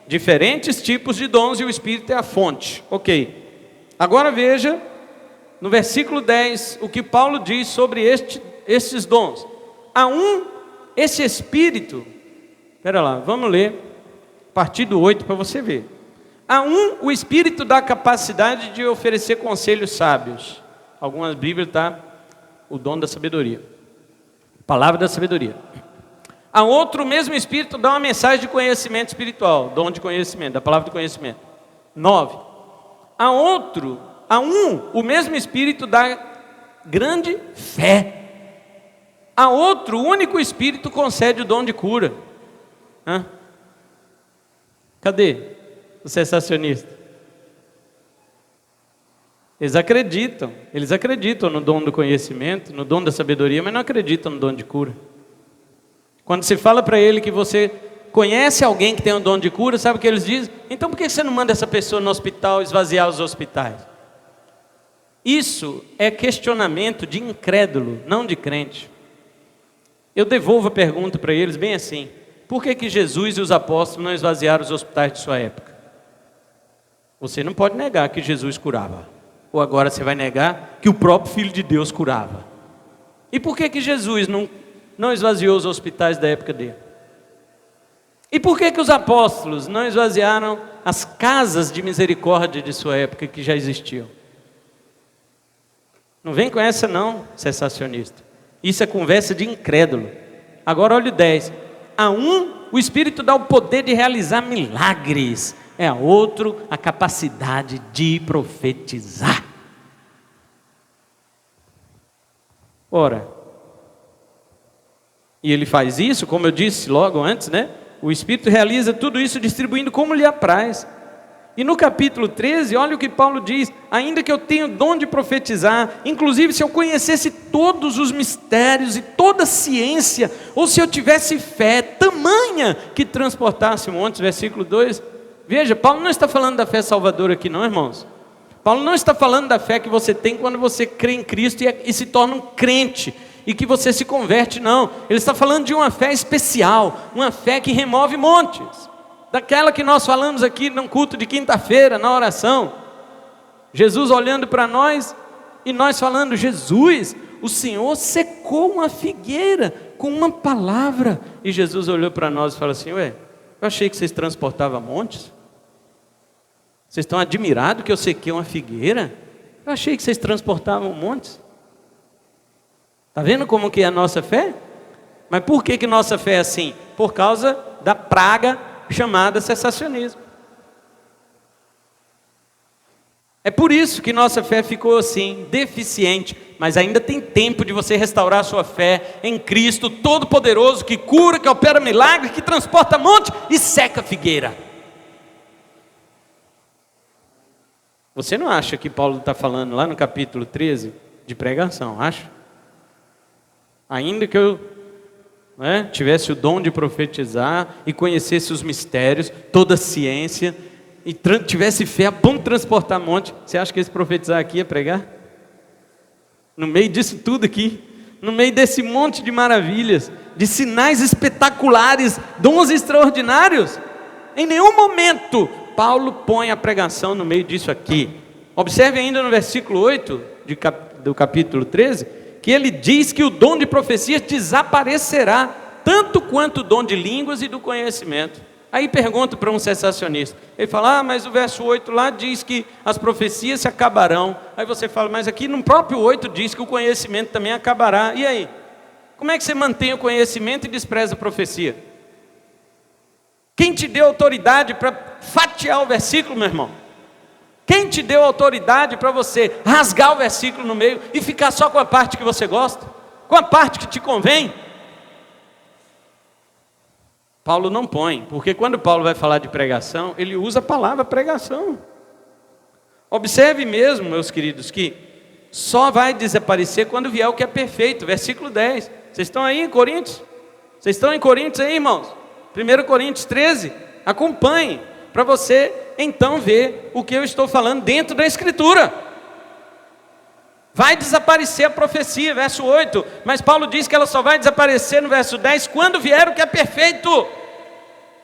Diferentes tipos de dons e o Espírito é a fonte. Ok. Agora veja no versículo 10, o que Paulo diz sobre estes dons. Há esse Espírito, espera lá, vamos ler, a partir do 8 para você ver. Há o Espírito dá capacidade de oferecer conselhos sábios. Algumas Bíblias está o dom da sabedoria, palavra da sabedoria. A outro, o mesmo Espírito dá uma mensagem de conhecimento espiritual, dom de conhecimento, da palavra de conhecimento. 9. A o mesmo Espírito dá grande fé. A outro, o único Espírito concede o dom de cura. Cadê o sensacionista? Eles acreditam no dom do conhecimento, no dom da sabedoria, mas não acreditam no dom de cura. Quando se fala para ele que você conhece alguém que tem um dom de cura, sabe o que eles dizem? Então por que você não manda essa pessoa no hospital esvaziar os hospitais? Isso é questionamento de incrédulo, não de crente. Eu devolvo a pergunta para eles bem assim: por que Jesus e os apóstolos não esvaziaram os hospitais de sua época? Você não pode negar que Jesus curava. Ou agora você vai negar que o próprio Filho de Deus curava. E por que Jesus não esvaziou os hospitais da época dele? E por que os apóstolos não esvaziaram as casas de misericórdia de sua época que já existiam? Não vem com essa não, sensacionista. Isso é conversa de incrédulo. Agora olha o 10. A o Espírito dá o poder de realizar milagres. A outro, a capacidade de profetizar. Ora, e ele faz isso, como eu disse logo antes, né? O Espírito realiza tudo isso distribuindo como lhe apraz. E no capítulo 13, olha o que Paulo diz: ainda que eu tenha o dom de profetizar, inclusive se eu conhecesse todos os mistérios e toda a ciência, ou se eu tivesse fé tamanha que transportasse montes, versículo 2. Veja, Paulo não está falando da fé salvadora aqui não, irmãos. Paulo não está falando da fé que você tem quando você crê em Cristo e se torna um crente, e que você se converte, não. Ele está falando de uma fé especial, uma fé que remove montes. Daquela que nós falamos aqui num culto de quinta-feira, na oração. Jesus olhando para nós e nós falando: Jesus, o Senhor secou uma figueira com uma palavra. E Jesus olhou para nós e falou assim: eu achei que vocês transportavam montes. Vocês estão admirados que eu sequei uma figueira? Eu achei que vocês transportavam montes. Está vendo como que é a nossa fé? Mas por que nossa fé é assim? Por causa da praga chamada sensacionismo. É por isso que nossa fé ficou assim, deficiente. Mas ainda tem tempo de você restaurar a sua fé em Cristo Todo-Poderoso, que cura, que opera milagres, que transporta monte e seca a figueira. Você não acha que Paulo está falando lá no capítulo 13 de pregação? Acha? Ainda que eu tivesse o dom de profetizar e conhecesse os mistérios, toda a ciência, e tivesse fé a ponto de transportar monte, você acha que esse profetizar aqui ia pregar? No meio disso tudo aqui, no meio desse monte de maravilhas, de sinais espetaculares, dons extraordinários, em nenhum momento Paulo põe a pregação no meio disso aqui. Observe ainda no versículo 8 do capítulo 13, que ele diz que o dom de profecia desaparecerá, tanto quanto o dom de línguas e do conhecimento. Aí pergunto para um sensacionista, ele fala: mas o verso 8 lá diz que as profecias se acabarão. Aí você fala: mas aqui no próprio 8 diz que o conhecimento também acabará. E aí? Como é que você mantém o conhecimento e despreza a profecia? Quem te deu autoridade para fatiar o versículo, meu irmão? Quem te deu autoridade para você rasgar o versículo no meio e ficar só com a parte que você gosta? Com a parte que te convém? Paulo não põe, porque quando Paulo vai falar de pregação, ele usa a palavra pregação. Observe mesmo, meus queridos, que só vai desaparecer quando vier o que é perfeito. Versículo 10. Vocês estão aí em Coríntios? Vocês estão em Coríntios aí, irmãos? 1 Coríntios 13, acompanhe, para você então ver o que eu estou falando dentro da Escritura. Vai desaparecer a profecia, verso 8, mas Paulo diz que ela só vai desaparecer no verso 10, quando vier o que é perfeito.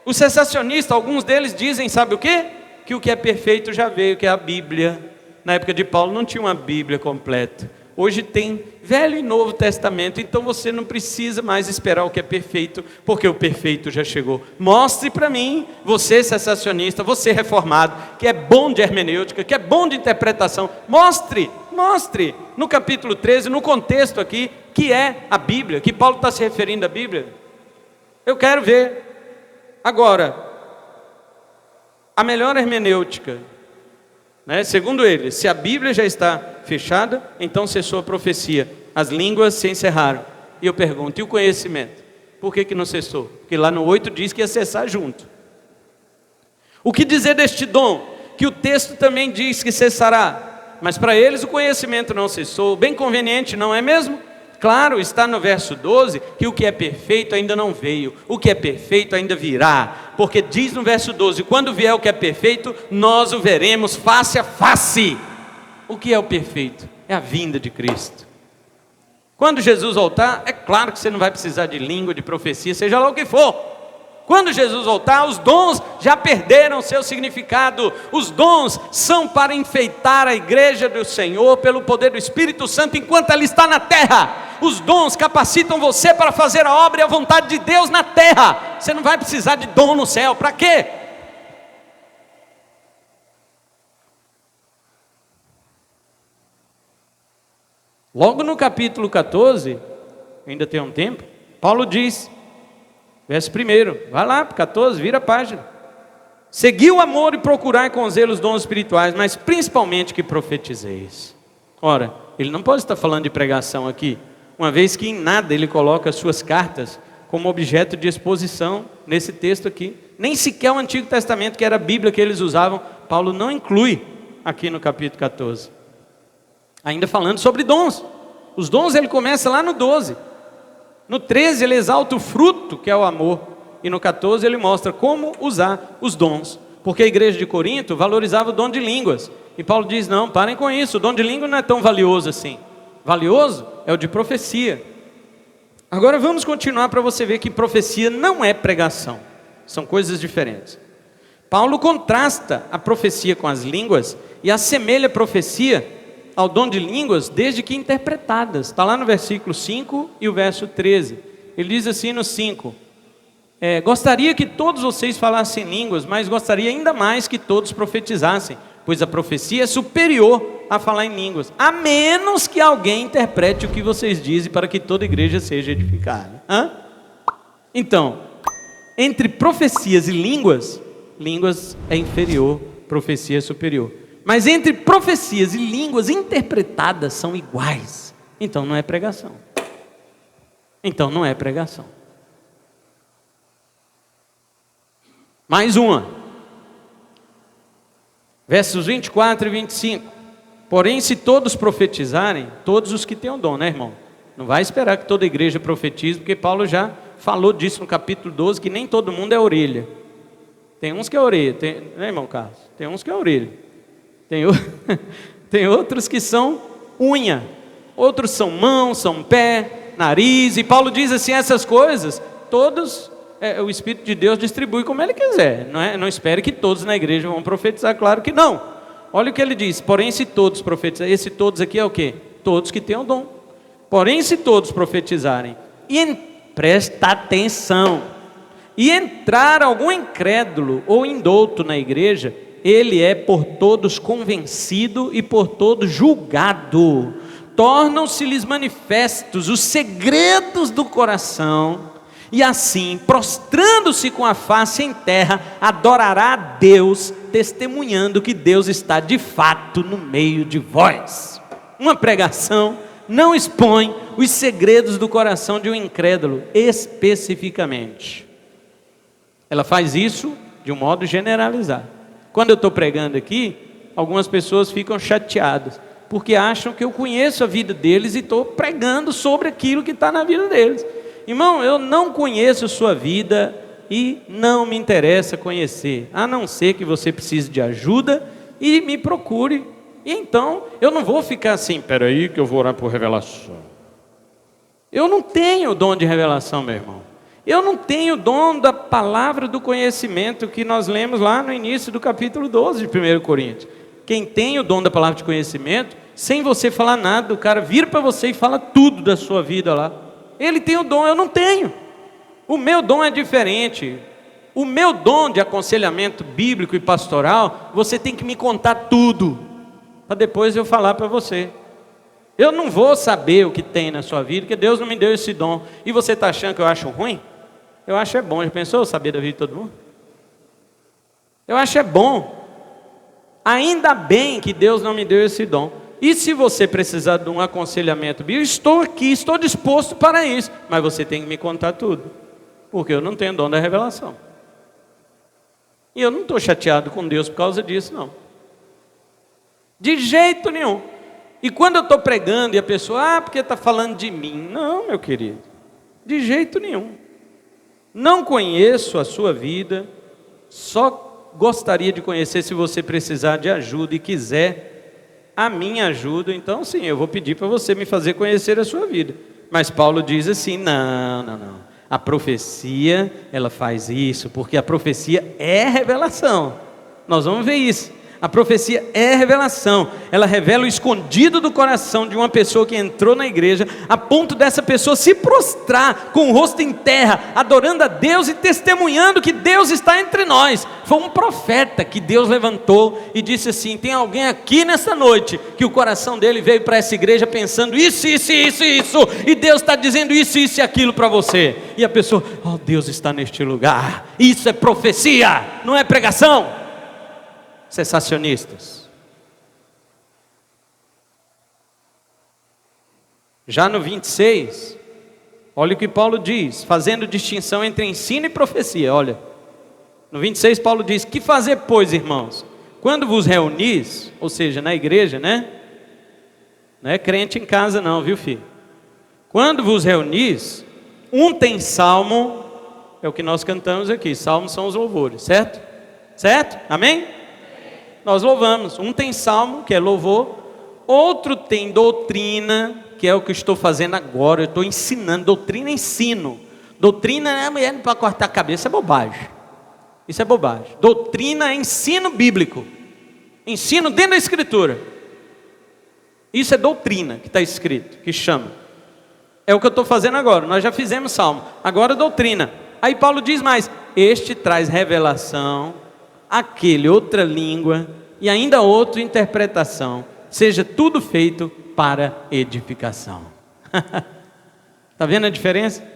Os sensacionistas, alguns deles dizem, sabe o quê? Que o que é perfeito já veio, que é a Bíblia. Na época de Paulo não tinha uma Bíblia completa. Hoje tem Velho e Novo Testamento, então você não precisa mais esperar o que é perfeito, porque o perfeito já chegou. Mostre para mim, você sensacionista, você reformado, que é bom de hermenêutica, que é bom de interpretação. Mostre no capítulo 13, no contexto aqui, que é a Bíblia, que Paulo está se referindo à Bíblia. Eu quero ver. Agora, a melhor hermenêutica, segundo ele, se a Bíblia já está fechada, então cessou a profecia, as línguas se encerraram. E eu pergunto, e o conhecimento? Por que não cessou? Porque lá no 8 diz que ia cessar junto. O que dizer deste dom? Que o texto também diz que cessará, mas para eles o conhecimento não cessou. Bem conveniente, não é mesmo? Claro, está no verso 12, que o que é perfeito ainda não veio, o que é perfeito ainda virá, porque diz no verso 12, quando vier o que é perfeito, nós o veremos face a face. O que é o perfeito? É a vinda de Cristo. Quando Jesus voltar, é claro que você não vai precisar de língua, de profecia, seja lá o que for. Quando Jesus voltar, os dons já perderam seu significado. Os dons são para enfeitar a igreja do Senhor pelo poder do Espírito Santo enquanto ela está na terra. Os dons capacitam você para fazer a obra e a vontade de Deus na terra. Você não vai precisar de dom no céu. Para quê? Logo no capítulo 14, ainda tem um tempo, Paulo diz, verso 1, vai lá para 14, vira a página. Segui o amor e procurai com zelo os dons espirituais, mas principalmente que profetizeis. Ora, ele não pode estar falando de pregação aqui, uma vez que em nada ele coloca as suas cartas como objeto de exposição nesse texto aqui. Nem sequer o Antigo Testamento, que era a Bíblia que eles usavam, Paulo não inclui aqui no capítulo 14. Ainda falando sobre dons. Os dons ele começa lá no 12. No 13 ele exalta o fruto, que é o amor. E no 14 ele mostra como usar os dons. Porque a igreja de Corinto valorizava o dom de línguas. E Paulo diz, não, parem com isso, o dom de língua não é tão valioso assim. Valioso é o de profecia. Agora vamos continuar para você ver que profecia não é pregação. São coisas diferentes. Paulo contrasta a profecia com as línguas e assemelha a profecia ao dom de línguas desde que interpretadas. Está lá no versículo 5 e o verso 13. Ele diz assim no 5. Gostaria que todos vocês falassem línguas, mas gostaria ainda mais que todos profetizassem, pois a profecia é superior a falar em línguas, a menos que alguém interprete o que vocês dizem para que toda a igreja seja edificada. Então, entre profecias e línguas, línguas é inferior, profecia é superior. Mas entre profecias e línguas interpretadas são iguais. Então não é pregação. Mais uma. Versos 24 e 25. Porém, se todos profetizarem, todos os que têm o dom, irmão? Não vai esperar que toda a igreja profetize, porque Paulo já falou disso no capítulo 12, que nem todo mundo é orelha. Tem uns que é orelha, irmão Carlos? Tem uns que é orelha. Tem outros que são unha, outros são mão, são pé, nariz, e Paulo diz assim, essas coisas, todos, o Espírito de Deus distribui como Ele quiser, não espere que todos na igreja vão profetizar, claro que não. Olha o que ele diz, porém se todos profetizarem, esse todos aqui é o quê? Todos que têm o dom. Porém se todos profetizarem, presta atenção, e entrar algum incrédulo ou indouto na igreja, ele é por todos convencido e por todos julgado. Tornam-se-lhes manifestos os segredos do coração, e assim, prostrando-se com a face em terra, adorará a Deus, testemunhando que Deus está de fato no meio de vós. Uma pregação não expõe os segredos do coração de um incrédulo, especificamente. Ela faz isso de um modo generalizado. Quando eu estou pregando aqui, algumas pessoas ficam chateadas, porque acham que eu conheço a vida deles e estou pregando sobre aquilo que está na vida deles. Irmão, eu não conheço sua vida e não me interessa conhecer, a não ser que você precise de ajuda e me procure. E então, eu não vou ficar assim, peraí que eu vou orar por revelação. Eu não tenho o dom de revelação, meu irmão. Eu não tenho o dom da palavra do conhecimento que nós lemos lá no início do capítulo 12 de 1 Coríntios. quem tem o dom da palavra de conhecimento, sem você falar nada, o cara vira para você e fala tudo da sua vida lá. Ele tem o dom, eu não tenho. O meu dom é diferente. O meu dom de aconselhamento bíblico e pastoral, você tem que me contar tudo, para depois eu falar para você. Eu não vou saber o que tem na sua vida, porque Deus não me deu esse dom. E você está achando que eu acho ruim? Eu acho é bom. Já pensou saber da vida de todo mundo? Eu acho é bom. Ainda bem que Deus não me deu esse dom. E se você precisar de um aconselhamento bíblico, estou aqui, estou disposto para isso. Mas você tem que me contar tudo, porque eu não tenho dom da revelação. E eu não estou chateado com Deus por causa disso, não. De jeito nenhum. E quando eu estou pregando e a pessoa, porque está falando de mim. Não, meu querido, de jeito nenhum. Não conheço a sua vida, só gostaria de conhecer se você precisar de ajuda e quiser a minha ajuda. Então sim, eu vou pedir para você me fazer conhecer a sua vida. Mas Paulo diz assim, não. A profecia, ela faz isso, porque a profecia é revelação. Nós vamos ver isso. A profecia é revelação. Ela revela o escondido do coração de uma pessoa que entrou na igreja, a ponto dessa pessoa se prostrar com o rosto em terra, adorando a Deus e testemunhando que Deus está entre nós. Foi um profeta que Deus levantou e disse assim, tem alguém aqui nessa noite, que o coração dele veio para essa igreja pensando isso, e Deus está dizendo isso e aquilo para você. E a pessoa, oh, Deus está neste lugar. Isso é profecia, não é pregação. Cessacionistas. Já no 26, olha o que Paulo diz, fazendo distinção entre ensino e profecia. Olha, no 26 Paulo diz, que fazer pois, irmãos? Quando vos reunis, ou seja, na igreja, né? Não é crente em casa não, viu filho? Quando vos reunis, um tem salmo, é o que nós cantamos aqui, salmos são os louvores, certo? Certo? Amém? Nós louvamos, um tem salmo, que é louvor, outro tem doutrina, que é o que eu estou fazendo agora, eu estou ensinando, doutrina ensino. Doutrina é mulher para cortar a cabeça, é bobagem. Isso é bobagem. Doutrina é ensino bíblico, ensino dentro da escritura. Isso é doutrina que está escrito, que chama. É o que eu estou fazendo agora, nós já fizemos salmo, agora doutrina. Aí Paulo diz mais, este traz revelação, aquele outra língua e ainda outra interpretação, seja tudo feito para edificação. Está vendo a diferença?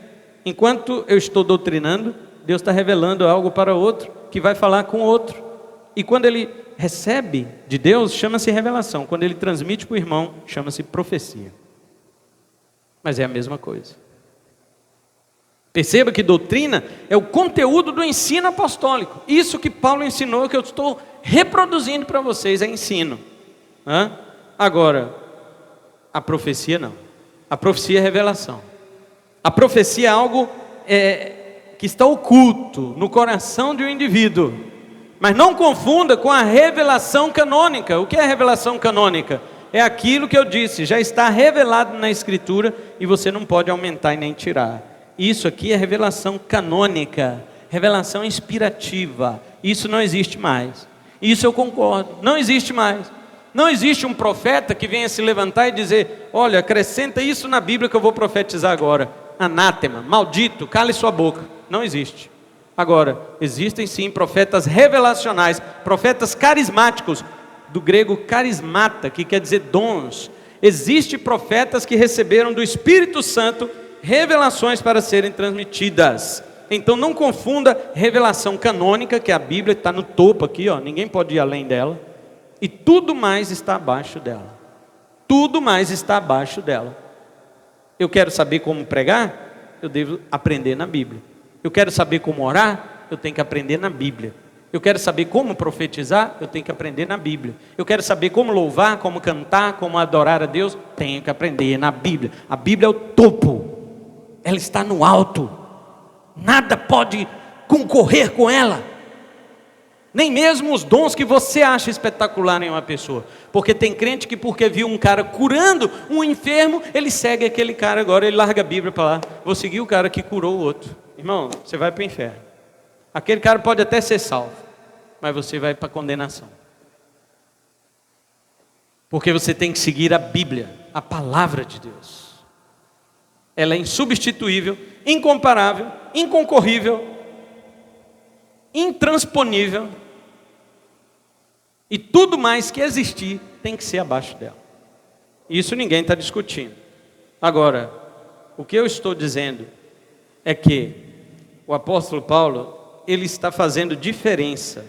Enquanto eu estou doutrinando, Deus está revelando algo para outro, que vai falar com outro. E quando ele recebe de Deus, chama-se revelação. Quando ele transmite para o irmão, chama-se profecia. Mas é a mesma coisa. Perceba que doutrina é o conteúdo do ensino apostólico. Isso que Paulo ensinou, que eu estou reproduzindo para vocês, é ensino. Agora, a profecia não. A profecia é revelação. A profecia é algo que está oculto no coração de um indivíduo. Mas não confunda com a revelação canônica. O que é revelação canônica? É aquilo que eu disse, já está revelado na Escritura e você não pode aumentar e nem tirar. Isso aqui é revelação canônica, revelação inspirativa. Isso não existe mais. Isso eu concordo, não existe mais. Não existe um profeta que venha se levantar e dizer, olha, acrescenta isso na Bíblia que eu vou profetizar agora. Anátema, maldito, cale sua boca. Não existe. Agora, existem sim profetas revelacionais, profetas carismáticos, do grego carismata, que quer dizer dons. Existem profetas que receberam do Espírito Santo revelações para serem transmitidas. Então não confunda revelação canônica, que a Bíblia está no topo aqui, ó, ninguém pode ir além dela, e tudo mais está abaixo dela. Tudo mais está abaixo dela. Eu quero saber como pregar? Eu devo aprender na Bíblia. Eu quero saber como orar? Eu tenho que aprender na Bíblia. Eu quero saber como profetizar? Eu tenho que aprender na Bíblia. Eu quero saber como louvar, como cantar, como adorar a Deus? Tenho que aprender na Bíblia. A Bíblia é o topo. Ela está no alto, nada pode concorrer com ela, nem mesmo os dons que você acha espetacular em uma pessoa, porque tem crente que porque viu um cara curando um enfermo, ele segue aquele cara agora, ele larga a Bíblia para lá, vou seguir o cara que curou o outro. Irmão, você vai para o inferno. Aquele cara pode até ser salvo, mas você vai para a condenação. Porque você tem que seguir a Bíblia, a palavra de Deus. Ela é insubstituível, incomparável, inconcorrível, intransponível. E tudo mais que existir tem que ser abaixo dela. Isso ninguém está discutindo. Agora, o que eu estou dizendo é que o apóstolo Paulo, ele está fazendo diferença.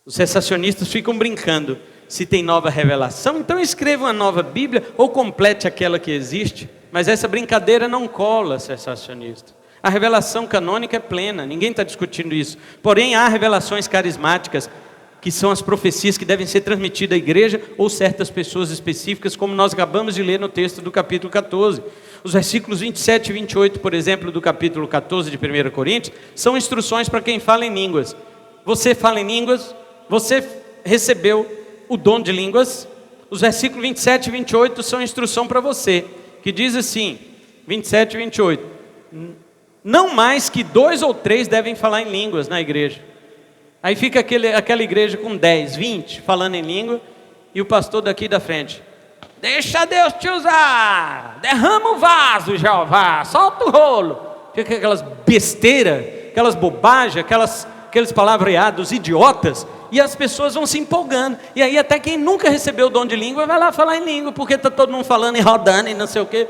Os sensacionistas ficam brincando. Se tem nova revelação, então escreva uma nova Bíblia ou complete aquela que existe. Mas essa brincadeira não cola, sensacionista. A revelação canônica é plena, ninguém está discutindo isso. Porém, há revelações carismáticas, que são as profecias que devem ser transmitidas à igreja ou certas pessoas específicas, como nós acabamos de ler no texto do capítulo 14. Os versículos 27 e 28, por exemplo, do capítulo 14 de 1 Coríntios, são instruções para quem fala em línguas. Você fala em línguas, você recebeu o dom de línguas. Os versículos 27 e 28 são instrução para você, que diz assim, 27 e 28, não mais que 2 ou 3 devem falar em línguas na igreja. Aí fica aquela igreja com 10, 20 falando em língua, e o pastor daqui da frente, deixa Deus te usar, derrama o vaso, Jeová, solta o rolo. Fica aquelas besteiras, aquelas bobagens, aqueles palavreados idiotas, e as pessoas vão se empolgando, e aí até quem nunca recebeu o dom de língua vai lá falar em língua, porque está todo mundo falando e rodando e não sei o quê.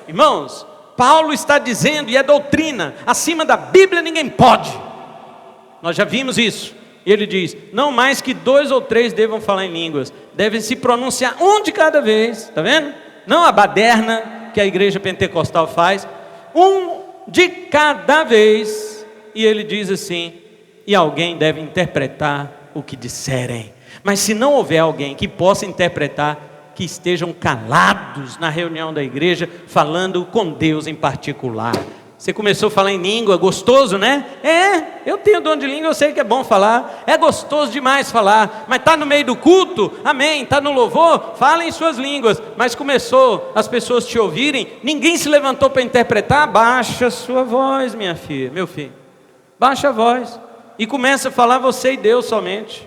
Irmãos, Paulo está dizendo, e é doutrina, acima da Bíblia ninguém pode. Nós já vimos isso. E ele diz, não mais que 2 ou 3 devam falar em línguas, devem se pronunciar um de cada vez, está vendo? Não a baderna que a igreja pentecostal faz, um de cada vez. E ele diz assim, e alguém deve interpretar o que disserem. Mas se não houver alguém que possa interpretar, que estejam calados na reunião da igreja, falando com Deus em particular. Você começou a falar em língua, gostoso, né? Eu tenho dom de língua, eu sei que é bom falar, é gostoso demais falar, mas está no meio do culto, amém, está no louvor, fala em suas línguas, mas começou as pessoas te ouvirem, ninguém se levantou para interpretar, baixa a sua voz, minha filha, meu filho, baixa a voz, e começa a falar você e Deus somente,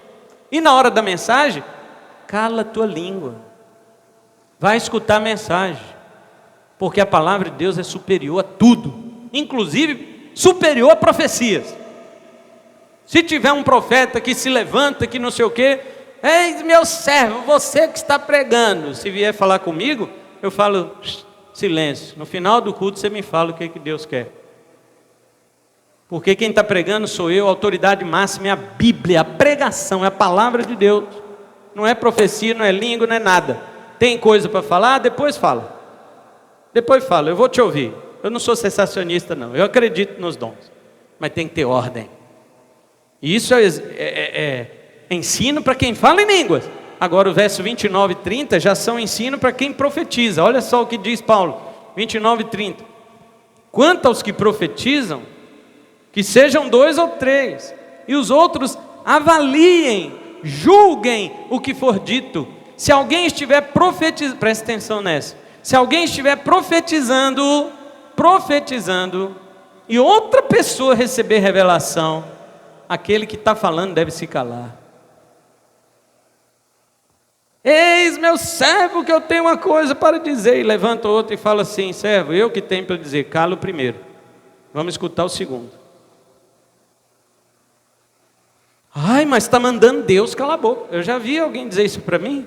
e na hora da mensagem, cala a tua língua, vai escutar a mensagem, porque a palavra de Deus é superior a tudo, inclusive superior a profecias. Se tiver um profeta que se levanta, que não sei o quê, eis meu servo, você que está pregando, se vier falar comigo, eu falo, silêncio, no final do culto você me fala o que Deus quer, porque quem está pregando sou eu, a autoridade máxima é a Bíblia, a pregação, é a palavra de Deus, não é profecia, não é língua, não é nada. Tem coisa para falar, depois fala, eu vou te ouvir. Eu não sou sensacionista não, eu acredito nos dons, mas tem que ter ordem. E isso é ensino para quem fala em línguas. Agora o verso 29 e 30 já são ensino para quem profetiza. Olha só o que diz Paulo, 29 e 30. Quanto aos que profetizam, que sejam 2 ou 3, e os outros avaliem, julguem o que for dito. Se alguém estiver profetizando, presta atenção nessa, se alguém estiver profetizando, e outra pessoa receber revelação, aquele que está falando deve se calar. Eis meu servo que eu tenho uma coisa para dizer, e levanta outro e fala assim, servo, eu que tenho para dizer, cala o primeiro, vamos escutar o segundo. Ai, mas está mandando Deus calar a boca. Eu já vi alguém dizer isso para mim,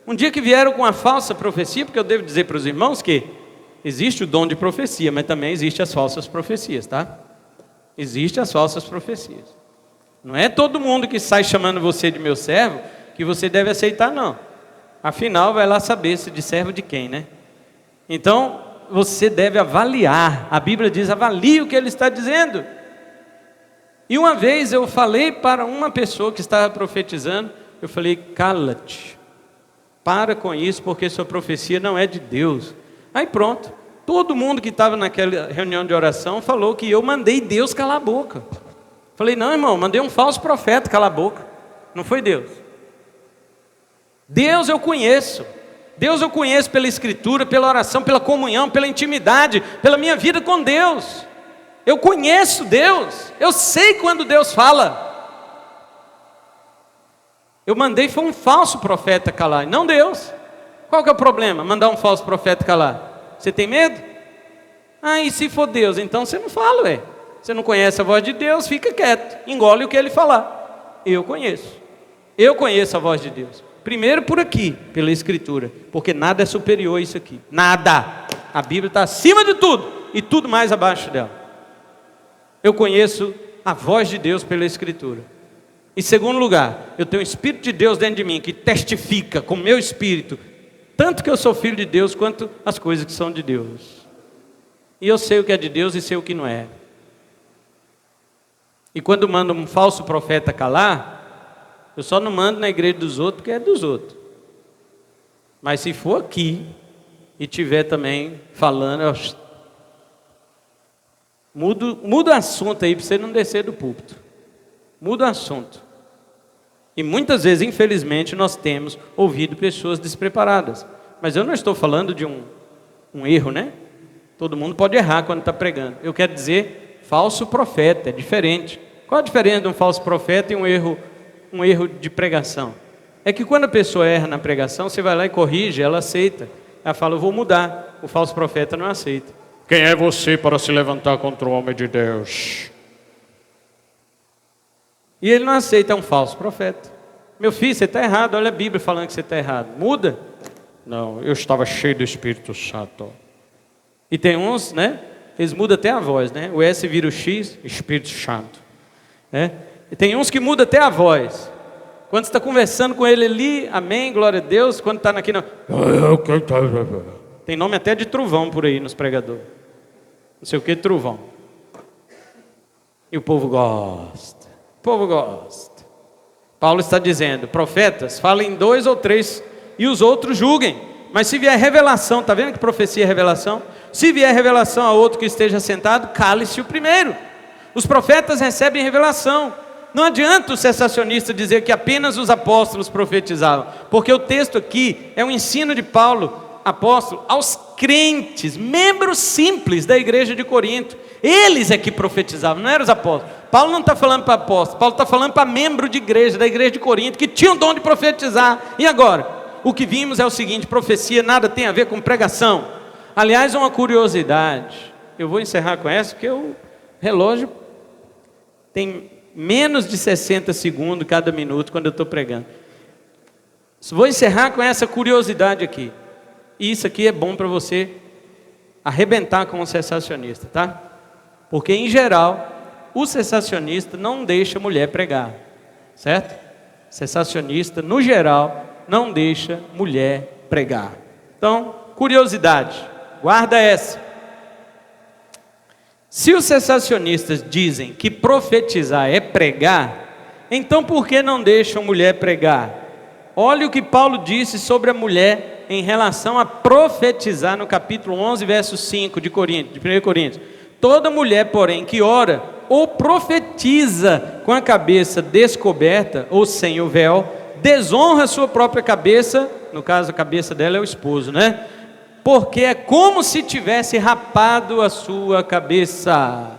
um dia que vieram com uma falsa profecia, porque eu devo dizer para os irmãos que existe o dom de profecia, mas também existe as falsas profecias, tá? Existem as falsas profecias. Não é todo mundo que sai chamando você de meu servo que você deve aceitar, não. Afinal, vai lá saber se de servo de quem, né? Então, você deve avaliar. A Bíblia diz, avalie o que ele está dizendo. E uma vez eu falei para uma pessoa que estava profetizando, eu falei, cala-te. Para com isso, porque sua profecia não é de Deus. Aí pronto, todo mundo que estava naquela reunião de oração falou que eu mandei Deus calar a boca. Falei, não irmão, mandei um falso profeta calar a boca, não foi Deus. Deus eu conheço pela escritura, pela oração, pela comunhão, pela intimidade, pela minha vida com Deus. Eu conheço Deus, eu sei quando Deus fala. Eu mandei foi um falso profeta calar, não Deus. Qual que é o problema? Mandar um falso profeta calar. Você tem medo? Ah, e se for Deus? Então você não fala, ué. Você não conhece a voz de Deus, fica quieto. Engole o que ele falar. Eu conheço. Eu conheço a voz de Deus. Primeiro por aqui, pela Escritura. Porque nada é superior a isso aqui. Nada. A Bíblia está acima de tudo. E tudo mais abaixo dela. Eu conheço a voz de Deus pela Escritura. Em segundo lugar, eu tenho o Espírito de Deus dentro de mim, que testifica com o meu Espírito, tanto que eu sou filho de Deus, quanto as coisas que são de Deus. E eu sei o que é de Deus e sei o que não é. E quando mando um falso profeta calar, eu só não mando na igreja dos outros, porque é dos outros. Mas se for aqui, e tiver também falando, muda o assunto aí, para você não descer do púlpito. Muda o assunto. E muitas vezes, infelizmente, nós temos ouvido pessoas despreparadas. Mas eu não estou falando de um erro, né? Todo mundo pode errar quando está pregando. Eu quero dizer, falso profeta, é diferente. Qual a diferença de um falso profeta e um erro de pregação? É que quando a pessoa erra na pregação, você vai lá e corrige, ela aceita. Ela fala, eu vou mudar. O falso profeta não aceita. Quem é você para se levantar contra o homem de Deus? E ele não aceita, é um falso profeta. Meu filho, você está errado, olha a Bíblia falando que você está errado. Muda. Não, eu estava cheio do Espírito Santo. E tem uns, né? Eles mudam até a voz, né? O S vira o X, Espírito Santo. Né? E tem uns que mudam até a voz. Quando você está conversando com ele ali, amém, glória a Deus. Quando está aqui, não. Tem nome até de trovão por aí nos pregadores. Não sei o que, trovão. E o povo gosta. O povo gosta. Paulo está dizendo, profetas, falem 2 ou 3 e os outros julguem. Mas se vier revelação, está vendo que profecia é revelação? Se vier revelação a outro que esteja sentado, cale-se o primeiro. Os profetas recebem revelação. Não adianta o sensacionista dizer que apenas os apóstolos profetizavam, porque o texto aqui é um ensino de Paulo, apóstolo, aos crentes, membros simples da igreja de Corinto. Eles é que profetizavam, não eram os apóstolos. Paulo não está falando para apóstolo, Paulo está falando para membro de igreja, da igreja de Corinto, que tinham o dom de profetizar. E agora? O que vimos é o seguinte, profecia nada tem a ver com pregação. Aliás, uma curiosidade, eu vou encerrar com essa, porque o relógio tem menos de 60 segundos cada minuto quando eu estou pregando. Vou encerrar com essa curiosidade aqui. Isso aqui é bom para você arrebentar com o sensacionista, tá? Porque em geral, o sensacionista não deixa a mulher pregar, certo? Sensacionista, no geral, não deixa mulher pregar. Então, curiosidade, guarda essa. Se os sensacionistas dizem que profetizar é pregar, então por que não deixam mulher pregar? Olha o que Paulo disse sobre a mulher em relação a profetizar no capítulo 11, verso 5 de 1 Coríntios. Toda mulher, porém, que ora ou profetiza com a cabeça descoberta ou sem o véu, desonra sua própria cabeça, no caso a cabeça dela é o esposo, né? Porque é como se tivesse rapado a sua cabeça.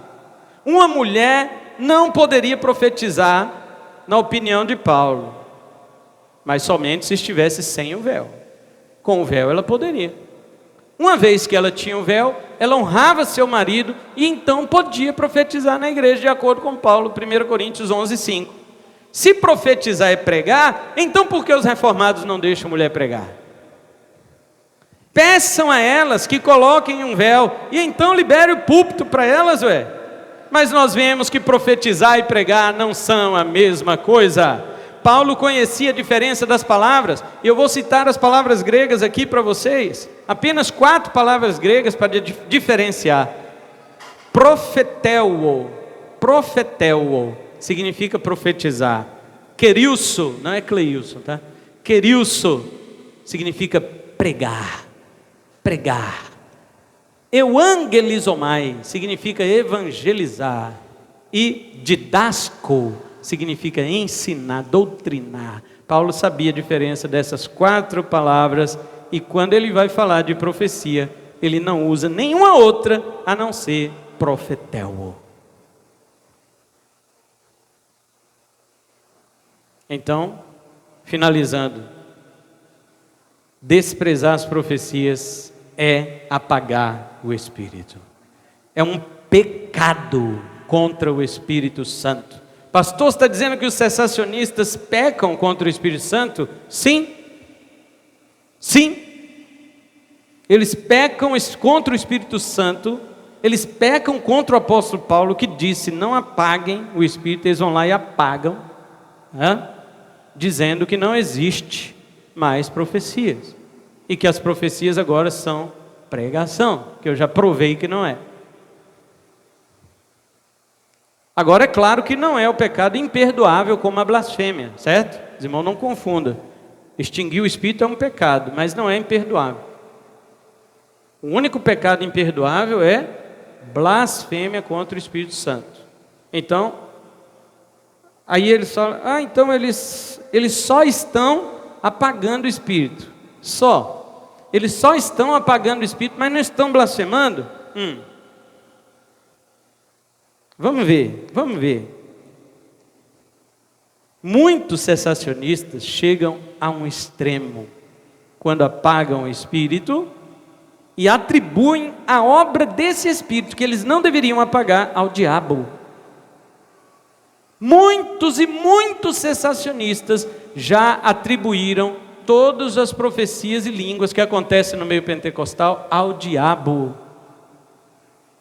Uma mulher não poderia profetizar, na opinião de Paulo, mas somente se estivesse sem o véu. Com o véu ela poderia. Uma vez que ela tinha o véu, ela honrava seu marido e então podia profetizar na igreja, de acordo com Paulo, 1 Coríntios 11, 5. Se profetizar é pregar, então por que os reformados não deixam mulher pregar? Peçam a elas que coloquem um véu e então libere o púlpito para elas, ué. Mas nós vemos que profetizar e pregar não são a mesma coisa. Paulo conhecia a diferença das palavras. Eu vou citar as palavras gregas aqui para vocês. Apenas 4 palavras gregas para diferenciar. Profeteuo significa profetizar. Queriusso, não é cleilson, tá? Queriusso significa pregar. Euangelizomai significa evangelizar. E didasco significa ensinar, doutrinar. Paulo sabia a diferença dessas 4 palavras, e quando ele vai falar de profecia, ele não usa nenhuma outra a não ser profetel. Então, Finalizando, desprezar as profecias é apagar o Espírito. É um pecado contra o Espírito Santo. Pastor, está dizendo que os cessacionistas pecam contra o Espírito Santo? Sim. Sim. Eles pecam contra o Espírito Santo. Eles pecam contra o apóstolo Paulo, que disse: não apaguem o Espírito. Eles vão lá e apagam, dizendo que não existe mais profecias, e que as profecias agora são pregação, que eu já provei que não é. Agora é claro que não é o pecado imperdoável como a blasfêmia, certo? Os irmãos não confundam. Extinguir o Espírito é um pecado, mas não é imperdoável. O único pecado imperdoável é blasfêmia contra o Espírito Santo. Então, aí eles falam: então eles só estão apagando o Espírito. Eles só estão apagando o Espírito, mas não estão blasfemando? Vamos ver. Muitos cessacionistas chegam a um extremo quando apagam o Espírito e atribuem a obra desse Espírito, que eles não deveriam apagar, ao diabo. Muitos e muitos cessacionistas já atribuíram todas as profecias e línguas que acontecem no meio pentecostal ao diabo.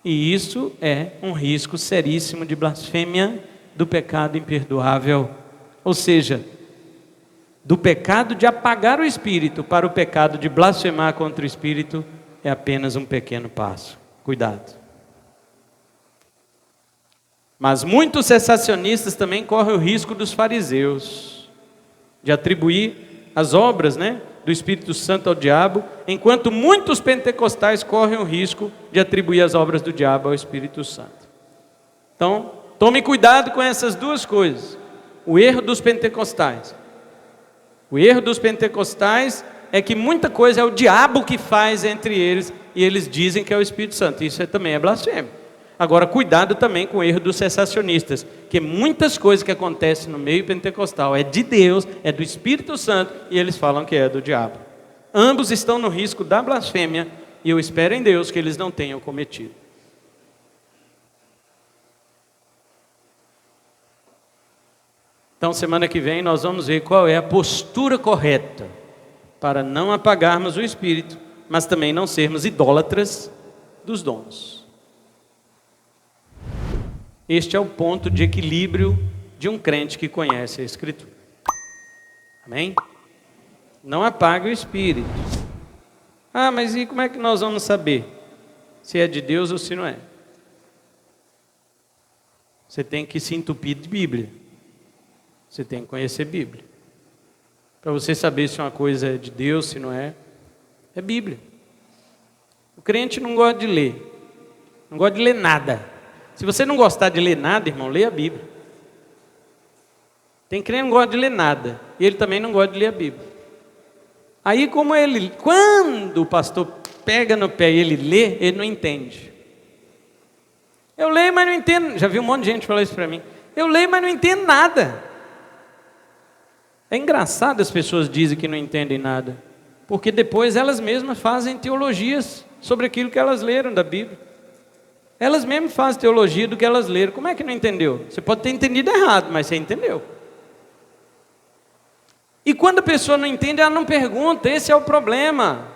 E isso é um risco seríssimo de blasfêmia do pecado imperdoável. Ou seja, do pecado de apagar o Espírito para o pecado de blasfemar contra o Espírito é apenas um pequeno passo. Cuidado. Mas muitos cessacionistas também correm o risco dos fariseus, de atribuir as obras, do Espírito Santo ao diabo, enquanto muitos pentecostais correm o risco de atribuir as obras do diabo ao Espírito Santo. Então, tome cuidado com essas duas coisas. O erro dos pentecostais. O erro dos pentecostais é que muita coisa é o diabo que faz entre eles, e eles dizem que é o Espírito Santo. Isso também é blasfêmia. Agora, cuidado também com o erro dos cessacionistas, que muitas coisas que acontecem no meio pentecostal é de Deus, é do Espírito Santo, e eles falam que é do diabo. Ambos estão no risco da blasfêmia, e eu espero em Deus que eles não tenham cometido. Então, semana que vem nós vamos ver qual é a postura correta para não apagarmos o Espírito, mas também não sermos idólatras dos dons. Este é o ponto de equilíbrio de um crente que conhece a Escritura. Amém? Não apague o Espírito. Mas e como é que nós vamos saber se é de Deus ou se não é? Você tem que se entupir de Bíblia. Você tem que conhecer Bíblia. Para você saber se uma coisa é de Deus, se não é Bíblia. O crente não gosta de ler. Não gosta de ler nada. Se você não gostar de ler nada, irmão, leia a Bíblia. Tem crente que não gosta de ler nada, e ele também não gosta de ler a Bíblia. Aí quando o pastor pega no pé e ele lê, ele não entende. Eu leio, mas não entendo. Já vi um monte de gente falar isso para mim. Eu leio, mas não entendo nada. É engraçado, as pessoas dizem que não entendem nada, porque depois elas mesmas fazem teologias sobre aquilo que elas leram da Bíblia. Elas mesmas fazem teologia do que elas leram. Como é que não entendeu? Você pode ter entendido errado, mas você entendeu. E quando a pessoa não entende, ela não pergunta. Esse é o problema.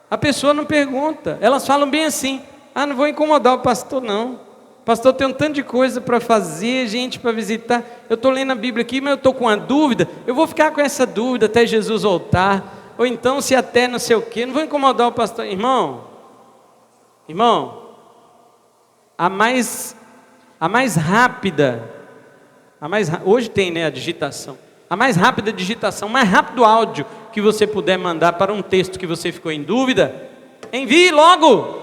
A pessoa não pergunta. Elas falam bem assim: não vou incomodar o pastor não. O pastor tem um tanto de coisa para fazer, gente para visitar. Eu estou lendo a Bíblia aqui, mas eu estou com uma dúvida. Eu vou ficar com essa dúvida até Jesus voltar. Ou então, se até não sei o quê. Não vou incomodar o pastor. Irmão, a mais rápida, hoje tem a digitação, a mais rápida digitação, o mais rápido áudio que você puder mandar para um texto que você ficou em dúvida, envie logo.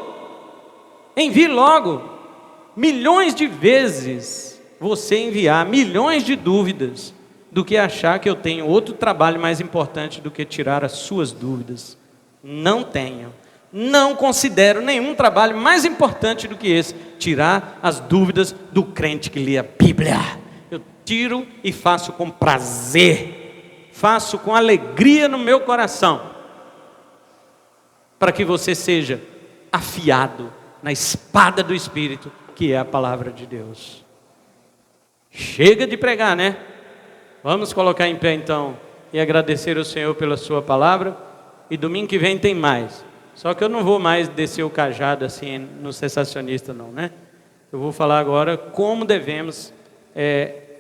Milhões de vezes você enviar milhões de dúvidas do que achar que eu tenho outro trabalho mais importante do que tirar as suas dúvidas. Não tenho. Não considero nenhum trabalho mais importante do que esse, tirar as dúvidas do crente que lê a Bíblia. Eu tiro e faço com prazer. faço com alegria no meu coração, para que você seja afiado na espada do Espírito, que é a palavra de Deus. Chega de pregar, né? Vamos colocar em pé então e agradecer ao Senhor pela sua palavra. E domingo que vem tem mais. Só que eu não vou mais descer o cajado assim no cessacionista não, né? Eu vou falar agora como devemos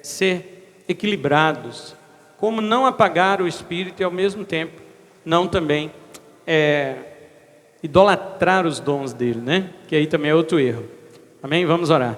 ser equilibrados, como não apagar o Espírito e ao mesmo tempo não também idolatrar os dons dele, né? Que aí também é outro erro. Amém? Vamos orar.